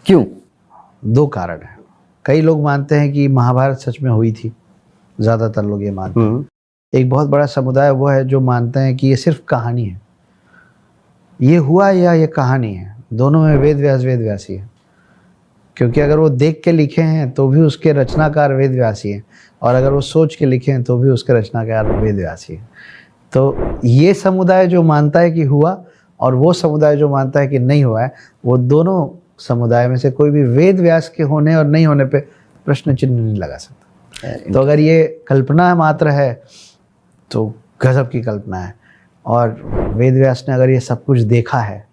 क्यों? दो कारण हैं। कई लोग मानते हैं कि महाभारत सच में हुई थी, ज़्यादातर लोग ये मानते हैं। एक बहुत बड़ा समुदाय वो है जो मानते हैं कि ये सिर्फ कहानी है, ये हुआ या ये कहानी है, दोनों में वेद व्यास ही है। क्योंकि अगर वो देख के लिखे हैं तो भी उसके रचनाकार वेद व्यास ही हैं, और अगर वो सोच के लिखे हैं तो भी उसके रचनाकार वेद व्यास ही हैं। तो ये समुदाय जो मानता है कि हुआ, और वो समुदाय जो मानता है कि नहीं हुआ है, वो दोनों समुदाय में से कोई भी वेद व्यास के होने और नहीं होने पे प्रश्न चिन्ह नहीं लगा सकता। तो अगर ये कल्पना मात्र है तो गजब की कल्पना है, और वेद व्यास ने अगर ये सब कुछ देखा है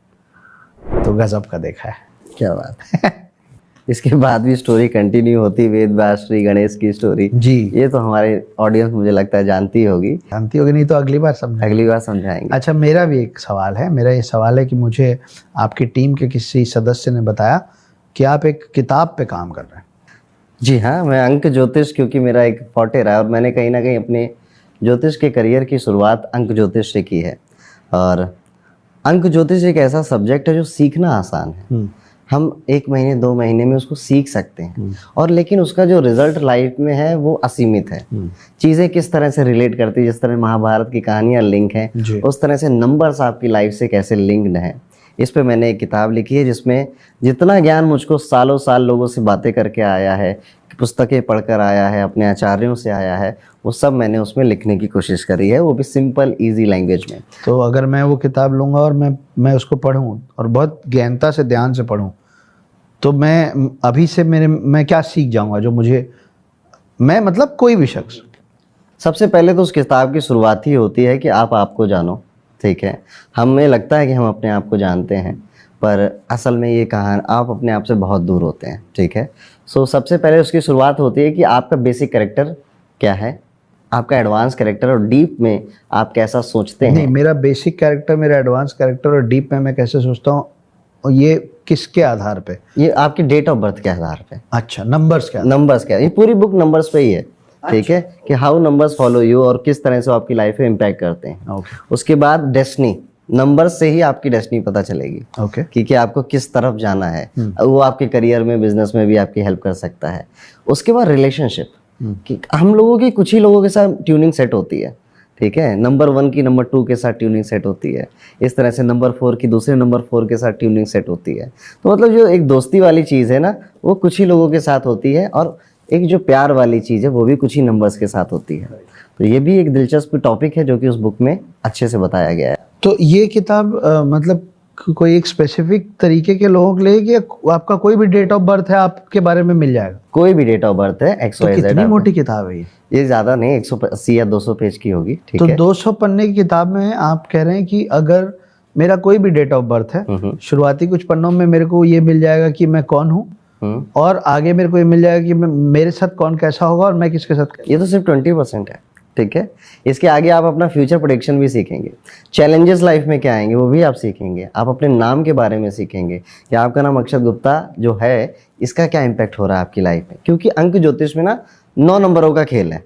तो गजब का देखा है। क्या बात है। इसके बाद भी स्टोरी कंटिन्यू होती, वेद व्यास श्री गणेश की स्टोरी जी, ये तो हमारे ऑडियंस मुझे लगता है जानती होगी, जानती होगी, नहीं तो अगली बार समझ। अगली बार समझाएंगे। अच्छा, मेरा भी एक सवाल है। मेरा ये सवाल है कि मुझे आपकी टीम के किसी सदस्य ने बताया कि आप एक किताब पे काम कर रहे हैं। जी हाँ, मैं अंक ज्योतिष, क्योंकि मेरा एक फॉटे रहा है और मैंने कहीं ना कहीं अपने ज्योतिष के करियर की शुरुआत अंक ज्योतिष से की है। और अंक ज्योतिष एक ऐसा सब्जेक्ट है जो सीखना आसान है, हम 1 महीने 2 महीने में उसको सीख सकते हैं, और लेकिन उसका जो रिजल्ट लाइफ में है वो असीमित है। चीज़ें किस तरह से रिलेट करती है, जिस तरह महाभारत की कहानियाँ लिंक हैं, उस तरह से नंबर्स आपकी लाइफ से कैसे लिंक्ड हैं। इस पे मैंने एक किताब लिखी है जिसमें जितना ज्ञान मुझको सालों साल लोगों से बातें करके आया है, पुस्तकें पढ़कर आया है, अपने आचार्यों से आया है, वो सब मैंने उसमें लिखने की कोशिश करी है, वो भी सिंपल इजी लैंग्वेज में। तो अगर मैं वो किताब लूँगा और मैं उसको पढूं और बहुत गहनता से, ध्यान से पढूं, तो मैं अभी से मैं क्या सीख जाऊंगा जो मुझे, मैं मतलब कोई भी शख्स। सबसे पहले तो उस किताब की शुरुआत ही होती है कि आप आपको जानो, ठीक है। हमें लगता है कि हम अपने आप को जानते हैं, पर असल में ये कहानी आप अपने आप से बहुत दूर होते हैं, ठीक है। सो सबसे पहले उसकी शुरुआत होती है कि आपका बेसिक कैरेक्टर क्या है, आपका एडवांस कैरेक्टर, और डीप में आप कैसा सोचते हैं। नहीं, मेरा बेसिक कैरेक्टर, मेरा एडवांस कैरेक्टर और डीप में मैं कैसे सोचता हूँ, और ये किसके आधार पे? ये आपकी डेट ऑफ बर्थ के आधार पे। अच्छा, नंबर्स क्या? नंबर्स क्या, ये पूरी बुक नंबर्स पे ही है, ठीक है, कि हाउ नंबर्स फॉलो यू और किस तरह से वो आपकी लाइफ में इम्पैक्ट करते हैं। ओके, उसके बाद डेस्टिनी, नंबर्स से ही आपकी डेस्टिनी पता चलेगी, ओके, कि आपको किस तरफ जाना है। वो आपके करियर में, बिजनेस में भी आपकी हेल्प कर सकता है। उसके बाद रिलेशनशिप, कि हम लोगों की कुछ ही लोगों के साथ ट्यूनिंग सेट होती है, ठीक है। नंबर 1 की नंबर 2 के साथ ट्यूनिंग सेट होती है, इस तरह से नंबर 4 की दूसरे नंबर 4 के साथ ट्यूनिंग सेट होती है। तो मतलब जो एक दोस्ती वाली चीज़ है ना, वो कुछ ही लोगों के साथ होती है, और एक जो प्यार वाली चीज़ है वो भी कुछ ही नंबर्स के साथ होती है। तो ये भी एक दिलचस्प टॉपिक है जो कि उस बुक में अच्छे से बताया गया है। तो ये किताब मतलब कोई एक स्पेसिफिक तरीके के लोगों के लिए, कि आपका कोई भी डेट ऑफ बर्थ है आपके बारे में मिल जाएगा? कोई भी डेट ऑफ बर्थ है, तो कितनी मोटी किताब है ये ज़्यादा नहीं, 180 या 200 पेज की होगी, ठीक तो है। 200 पन्ने की किताब में आप कह रहे हैं कि अगर मेरा कोई भी डेट ऑफ बर्थ है, शुरुआती कुछ पन्नों में मेरे को ये मिल जाएगा कि मैं कौन हूँ, और आगे मेरे को ये मिल जाएगा कि मेरे साथ कौन कैसा होगा और मैं किसके साथ। ये तो सिर्फ 20% है, ठीक है। इसके आगे आप अपना फ्यूचर प्रेडिक्शन भी सीखेंगे, चैलेंजेस लाइफ में क्या आएंगे वो भी आप सीखेंगे, आप अपने नाम के बारे में सीखेंगे कि आपका नाम अक्षत गुप्ता जो है इसका क्या इम्पैक्ट हो रहा है आपकी लाइफ में। क्योंकि अंक ज्योतिष में ना 9 नंबरों का खेल है,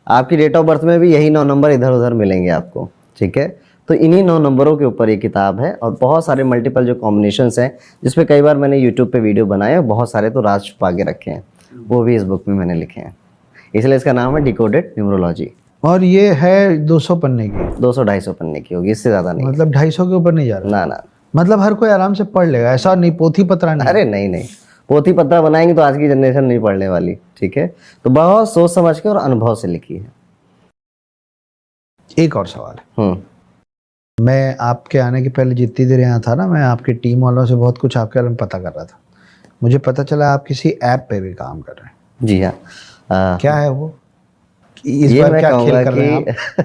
आपकी डेट ऑफ बर्थ में भी यही 9 नंबर इधर उधर मिलेंगे आपको, ठीक है। तो इन्हीं 9 नंबरों के ऊपर ये किताब है, और बहुत सारे मल्टीपल जो कॉम्बिनेशंस हैं, जिसपे कई बार मैंने यूट्यूब पे वीडियो बनाए, बहुत सारे तो राज छुपा के रखे हैं, वो भी इस बुक में मैंने लिखे हैं। इसलिए इसका नाम है डिकोडेड न्यूमरोलॉजी। और ये है 200 पन्ने की? 200-250 पन्ने की होगी, इससे ज़्यादा नहीं। मतलब 250 के ऊपर नहीं जा रहा? ना ना, मतलब हर कोई आराम से पढ़ लेगा, ऐसा नहीं पोथी पत्रा नहीं? अरे नहीं नहीं, पोथी पत्रा बनाएंगे तो आज की जनरेशन नहीं पढ़ने वाली, ठीक है। तो बहुत सोच समझ के और अनुभव से लिखी है। एक और सवाल है, मैं आपके आने के पहले जितनी देर यहाँ था ना, मैं आपकी टीम वालों से बहुत कुछ आपके बारे में पता कर रहा था। मुझे पता चला आप किसी ऐप पे भी काम कर रहे हैं। जी हाँ। क्या है वो? इस ये बार मैं क्या खेल कहूँगा कर रहे हैं कि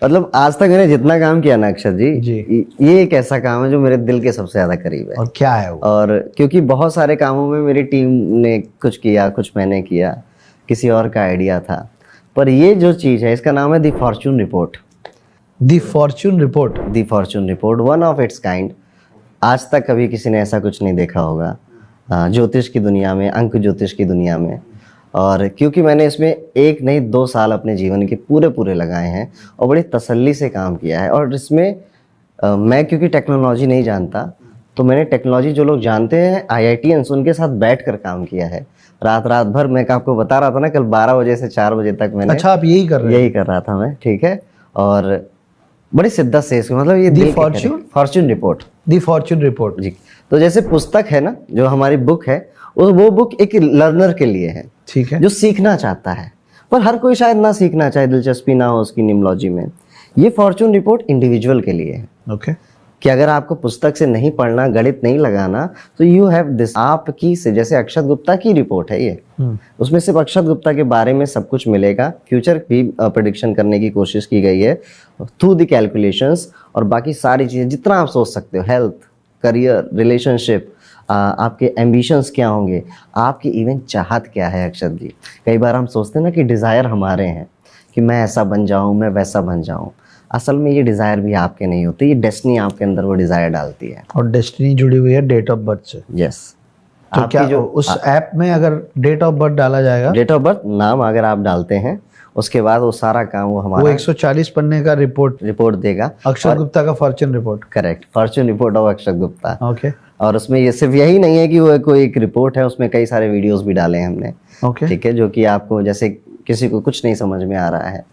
मतलब आज तक मैंने जितना काम किया ना अक्षर जी, ये एक ऐसा काम है जो मेरे दिल के सबसे ज्यादा करीब है। और क्या है वो? और क्योंकि बहुत सारे कामों में मेरी टीम ने कुछ किया, कुछ मैंने किया, किसी और का आइडिया था, पर ये जो चीज़ है इसका नाम है the fortune report. The fortune report? The fortune report, one of its kind. आज तक कभी किसी ने ऐसा कुछ नहीं देखा होगा ज्योतिष की दुनिया में, अंक ज्योतिष की दुनिया में। और क्योंकि मैंने इसमें 1 नहीं 2 साल अपने जीवन के पूरे लगाए हैं और बड़ी तसल्ली से काम किया है। और इसमें मैं क्योंकि टेक्नोलॉजी नहीं जानता, तो मैंने टेक्नोलॉजी जो लोग जानते हैं IITians, उनके साथ बैठ कर काम किया है, रात भर। मैं आपको बता रहा था ना, कल 12 बजे से 4 बजे तक मैंने। अच्छा, आप यही कर रहे हैं? यही कर रहा था मैं, ठीक है। और बड़ी शिद्दत से इसको, मतलब ये the fortune report, the fortune report जी। तो जैसे पुस्तक है ना, जो हमारी बुक है, वो बुक एक लर्नर के लिए है, ठीक है, जो सीखना चाहता है, पर हर कोई शायद ना सीखना चाहे, दिलचस्पी ना हो उसकी न्यूमरोलॉजी में। ये फॉर्चून रिपोर्ट इंडिविजुअल के लिए है। ओके। कि अगर आपको पुस्तक से नहीं पढ़ना, गणित नहीं लगाना, तो यू हैव दिस, आपकी से जैसे अक्षत गुप्ता की रिपोर्ट है ये, उसमें सिर्फ अक्षत गुप्ता के बारे में सब कुछ मिलेगा। फ्यूचर भी प्रेडिक्शन करने की कोशिश की गई है थ्रू द कैलकुलेशंस, और बाकी सारी चीज़ें जितना आप सोच सकते हो, हेल्थ, करियर, रिलेशनशिप, आपके एम्बिशंस क्या होंगे, आपकी इवन चाहत क्या है। अक्षत जी, कई बार हम सोचते हैं ना कि डिज़ायर हमारे हैं कि मैं ऐसा बन जाऊं, मैं वैसा बन जाऊं। असल में ये डिज़ायर भी आपके नहीं होते, ये डेस्टिनी आपके अंदर वो डिज़ायर डालती है। और डेस्टिनी जुड़ी हुई है डेट ऑफ बर्थ से। यस। तो क्या जो उस ऐप में अगर डेट ऑफ बर्थ डाला जाएगा, डेट ऑफ बर्थ, नाम अगर आप डालते हैं, उसके बाद वो सारा काम वो हमारा 140 पन्ने का रिपोर्ट देगा। अक्षत गुप्ता का Fortune report. Correct, Fortune report of Akshat Gupta. Okay. और उसमें ये सिर्फ यही नहीं है कि वो कोई एक रिपोर्ट है, उसमें कई सारे वीडियोस भी डाले हैं हमने। ओके। ठीक है, जो कि आपको जैसे किसी को कुछ नहीं समझ में आ रहा है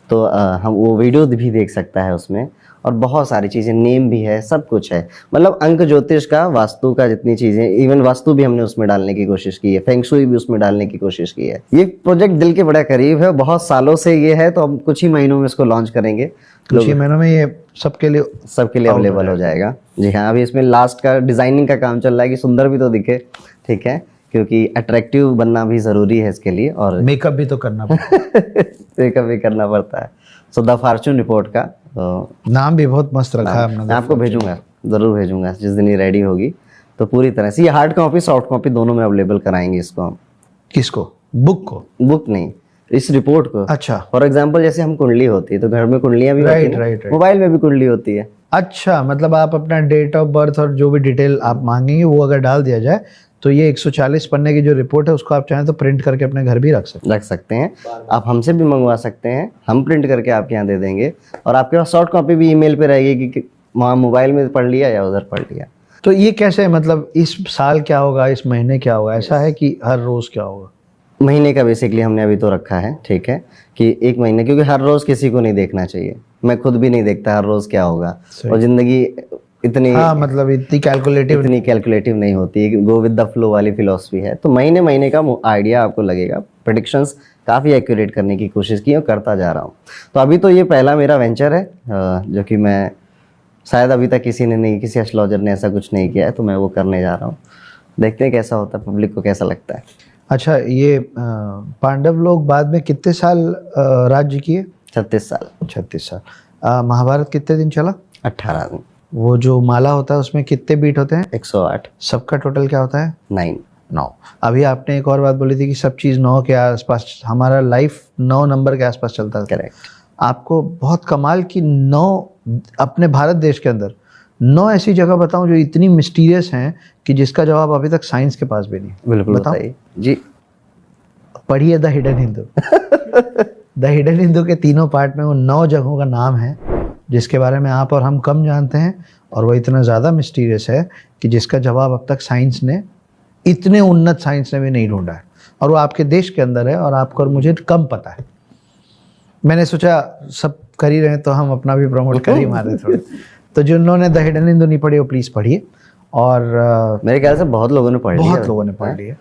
तो हम वो वीडियो भी देख सकता है उसमें, और बहुत सारी चीज़ें, नेम भी है, सब कुछ है। मतलब अंक ज्योतिष का, वास्तु का, जितनी चीज़ें, इवन वास्तु भी हमने उसमें डालने की कोशिश की है, फेंग शुई भी उसमें डालने की कोशिश की है। ये प्रोजेक्ट दिल के बड़ा करीब है, बहुत सालों से ये है, तो हम कुछ ही महीनों में इसको लॉन्च करेंगे। कुछ ही महीनों में ये सबके लिए अवेलेबल हो जाएगा। जी हाँ, अभी इसमें लास्ट का डिज़ाइनिंग का काम चल रहा है कि सुंदर भी तो दिखे। ठीक है, क्योंकि अट्रैक्टिव बनना भी ज़रूरी है इसके लिए, और मेकअप भी तो करना पड़ता है। मेकअप भी करना पड़ता है। सो द फॉर्च्यून रिपोर्ट का नाम भी बहुत मस्त रखा है हमने। मैं आपको भेजूंगा, ज़रूर भेजूंगा जिस दिन ये रेडी होगी। तो पूरी तरह से ये हार्ड कॉपी, सॉफ्ट कॉपी दोनों में अवेलेबल कराएंगे इसको हम। किसको? बुक को? बुक नहीं, इस रिपोर्ट को। अच्छा। फॉर एग्जाम्पल जैसे हम कुंडली होती है तो घर में कुंडलियां भी होती है, राइट। मोबाइल में भी कुंडली होती है। अच्छा, मतलब आप अपना डेट ऑफ बर्थ और जो भी डिटेल आप मांगेंगे वो अगर डाल दिया जाए तो ये 140 पन्ने की जो रिपोर्ट है उसको आप चाहें तो प्रिंट करके अपने घर भी रख सकते हैं। आप हमसे भी मंगवा सकते हैं, हम प्रिंट करके आपके यहाँ दे देंगे, और आपके पास सॉफ्ट कॉपी भी ईमेल पे रहेगी कि वहाँ मोबाइल में पढ़ लिया या उधर पढ़ लिया। तो ये कैसे, मतलब इस साल क्या होगा, इस महीने क्या होगा, ऐसा है कि हर रोज क्या होगा? महीने का बेसिकली हमने अभी तो रखा है। ठीक है, कि एक महीने, क्योंकि हर रोज किसी को नहीं देखना चाहिए, मैं खुद भी नहीं देखता हर रोज क्या होगा, और जिंदगी इतनी, मतलब इतनी कैलकुलेटिव नहीं होती, गो विद द फ्लो वाली फिलॉसफी है। तो महीने महीने का आइडिया आपको लगेगा। प्रेडिक्शंस काफ़ी एक्यूरेट करने की कोशिश की और करता जा रहा हूँ। तो अभी तो ये पहला मेरा वेंचर है जो कि मैं शायद अभी तक किसी एस्ट्रोलॉजर ने ऐसा कुछ नहीं किया है, तो मैं वो करने जा रहा हूँ। देखते हैं कैसा होता है, पब्लिक को कैसा लगता है। अच्छा, ये पांडव लोग बाद में कितने साल राज्य किए? 36 साल। 36 साल। महाभारत कितने दिन चला? 18 दिन। वो जो माला होता है उसमें कितने बीट होते हैं? 108। सबका टोटल क्या होता है? 9। अभी आपने एक और बात बोली थी कि सब चीज़ 9 के आसपास, हमारा लाइफ 9 नंबर के आसपास चलता है। करेक्ट। आपको बहुत कमाल की 9 अपने भारत देश के अंदर 9 ऐसी जगह बताऊं जो इतनी मिस्टीरियस हैं कि जिसका जवाब अभी तक साइंस के पास भी नहीं। बिल्कुल बताइए जी। पढ़िए the hidden Hindu. The hidden Hindu के तीनों पार्ट में वो 9 जगहों का नाम है जिसके बारे में आप और हम कम जानते हैं, और वो इतना ज़्यादा मिस्टीरियस है कि जिसका जवाब अब तक साइंस ने, इतने उन्नत साइंस ने भी नहीं ढूंढा है, और वो आपके देश के अंदर है, और आपको और मुझे कम पता है। मैंने सोचा सब कर ही रहे हैं तो हम अपना भी प्रमोट कर ही मारे थोड़े। तो जिन्होंने द हिडन हिंदू नहीं पढ़ी वो प्लीज़ पढ़िए, और मेरे ख्याल से बहुत लोगों ने पढ़ लिया। बहुत लोगों ने पढ़ ली है।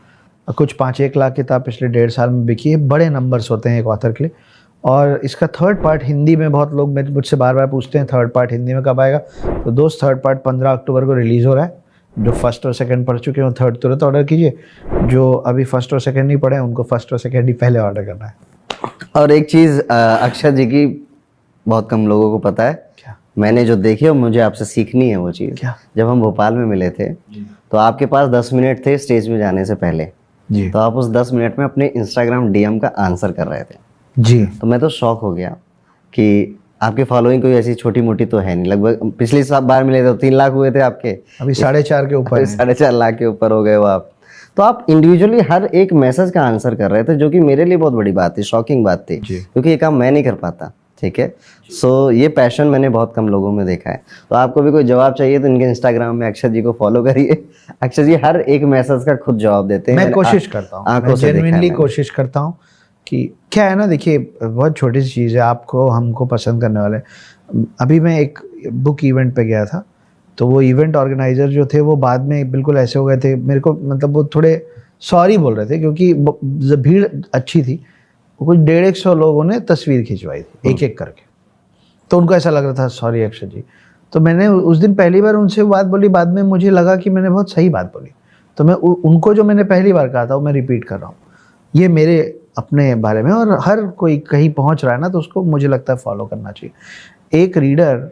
कुछ 5-1 लाख किताब पिछले 1.5 साल में बिकी है। बड़े नंबर्स होते हैं एक ऑथर के लिए। और इसका थर्ड पार्ट हिंदी में, बहुत लोग मुझसे बार बार पूछते हैं थर्ड पार्ट हिंदी में कब आएगा। तो दोस्त, थर्ड पार्ट 15 अक्टूबर को रिलीज़ हो रहा है। जो फर्स्ट और सेकंड पढ़ चुके हैं थर्ड तुरंत ऑर्डर कीजिए, जो अभी फर्स्ट और सेकंड नहीं पढ़े उनको फर्स्ट और सेकंड ही पहले ऑर्डर करना है। और एक चीज़ अक्षय जी की बहुत कम लोगों को पता है, क्या? मैंने जो देखी और मुझे आपसे सीखनी है वो चीज़। क्या? जब हम भोपाल में मिले थे तो आपके पास 10 मिनट थे स्टेज में जाने से पहले जी। तो आप उस 10 मिनट में अपने इंस्टाग्राम डीएम का आंसर कर रहे थे जी। तो मैं तो शॉक हो गया कि आपकी फॉलोइंग कोई ऐसी छोटी मोटी तो है नहीं। लगभग पिछली बार मिले तो 3 लाख हुए थे आपके, अभी 4.5 के ऊपर, 4.5 लाख के ऊपर हो गए वो आप। तो आप इंडिविजुअली हर एक मैसेज का आंसर कर रहे थे, जो कि मेरे लिए बहुत बड़ी बात थी, शॉकिंग बात थी, क्योंकि ये काम मैं नहीं कर पाता। ठीक है, सो ये पैशन मैंने बहुत कम लोगों में देखा है। तो आपको भी कोई जवाब चाहिए तो इनके इंस्टाग्राम में अक्षय जी को फॉलो करिए। अक्षय जी हर एक मैसेज का खुद जवाब देते हैं। मैं कोशिश करता हूँ, मैं जेन्युइनली कोशिश करता हूँ कि क्या है ना, देखिए बहुत छोटी सी चीज़ है, आपको हमको पसंद करने वाले। अभी मैं एक बुक इवेंट पे गया था, तो वो इवेंट ऑर्गेनाइजर जो थे वो बाद में बिल्कुल ऐसे हो गए थे, मेरे को मतलब वो थोड़े सॉरी बोल रहे थे क्योंकि भीड़ अच्छी थी। कुछ 150 लोगों ने तस्वीर खिंचवाई थी एक एक करके, तो उनको ऐसा लग रहा था सॉरी अक्षय जी। तो मैंने उस दिन पहली बार उनसे वो बात बोली, बाद में मुझे लगा कि मैंने बहुत सही बात बोली। तो मैं उनको जो मैंने पहली बार कहा था वो मैं रिपीट कर रहा हूँ, ये मेरे अपने बारे में, और हर कोई कहीं पहुँच रहा है ना तो उसको मुझे लगता है फॉलो करना चाहिए। एक रीडर,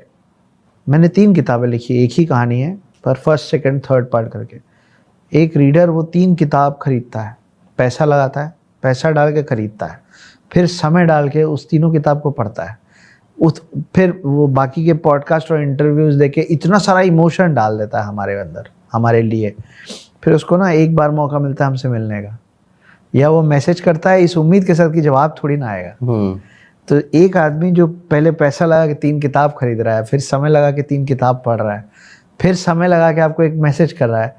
मैंने 3 किताबें लिखी, एक ही कहानी है पर फर्स्ट सेकंड थर्ड पार्ट करके। एक रीडर वो 3 किताब खरीदता है, पैसा लगाता है, पैसा डाल के खरीदता है, फिर समय डाल के उस तीनों किताब को पढ़ता है, फिर वो बाकी के पॉडकास्ट और इंटरव्यूज़ देके इतना सारा इमोशन डाल देता है हमारे अंदर, हमारे लिए। फिर उसको ना एक बार मौका मिलता है हमसे मिलने का, या वो मैसेज करता है इस उम्मीद के साथ कि जवाब थोड़ी ना आएगा। तो एक आदमी जो पहले पैसा लगा के 3 किताब खरीद रहा है, फिर समय लगा के 3 किताब पढ़ रहा है, फिर समय लगा के आपको एक मैसेज कर रहा है,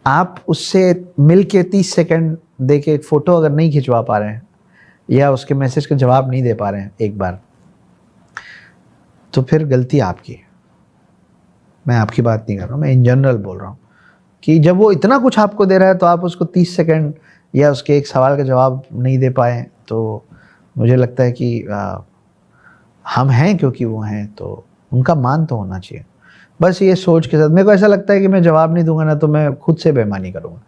आप उससे मिल के 30 सेकेंड दे के एक फ़ोटो अगर नहीं खिंचवा पा रहे हैं या उसके मैसेज का जवाब नहीं दे पा रहे हैं एक बार, तो फिर गलती आपकी है। मैं आपकी बात नहीं कर रहा हूँ, मैं इन जनरल बोल रहा हूँ कि जब वो इतना कुछ आपको दे रहा है तो आप उसको 30 सेकेंड या उसके एक सवाल का जवाब नहीं दे पाए, तो मुझे लगता है कि हम हैं क्योंकि वो हैं, तो उनका मान तो होना चाहिए। बस ये सोच के साथ, मेरे को ऐसा लगता है कि मैं जवाब नहीं दूंगा ना तो मैं खुद से बेईमानी करूँगा,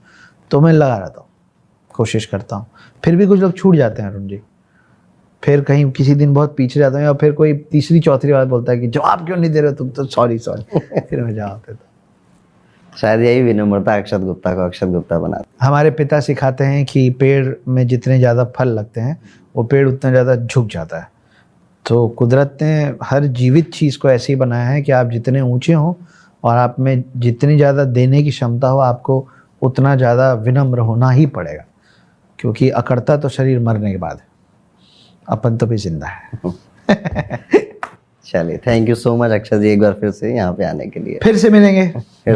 तो मैं लगा रहता हूँ, कोशिश करता हूँ। फिर भी कुछ लोग छूट जाते हैं अरुण जी, फिर कहीं किसी दिन बहुत पीछे जाता हूँ, या फिर कोई तीसरी चौथी बार बोलता है कि जवाब क्यों नहीं दे रहे तुम, तो सॉरी फिर मैं जवाब देता हूँ। शायद यही विनम्रता अक्षत गुप्ता को अक्षत गुप्ता बनाता। हमारे पिता सिखाते हैं कि पेड़ में जितने ज़्यादा फल लगते हैं वो पेड़ उतना ज़्यादा झुक जाता है। तो कुदरत ने हर जीवित चीज़ को ऐसे ही बनाया है कि आप जितने ऊंचे हों और आप में जितनी ज़्यादा देने की क्षमता हो, आपको उतना ज़्यादा विनम्र होना ही पड़ेगा, क्योंकि अकड़ता तो शरीर मरने के बाद है, अपन तो भी जिंदा है। चलिए, थैंक यू सो मच अक्षत जी एक बार फिर से यहाँ पे आने के लिए। फिर से मिलेंगे।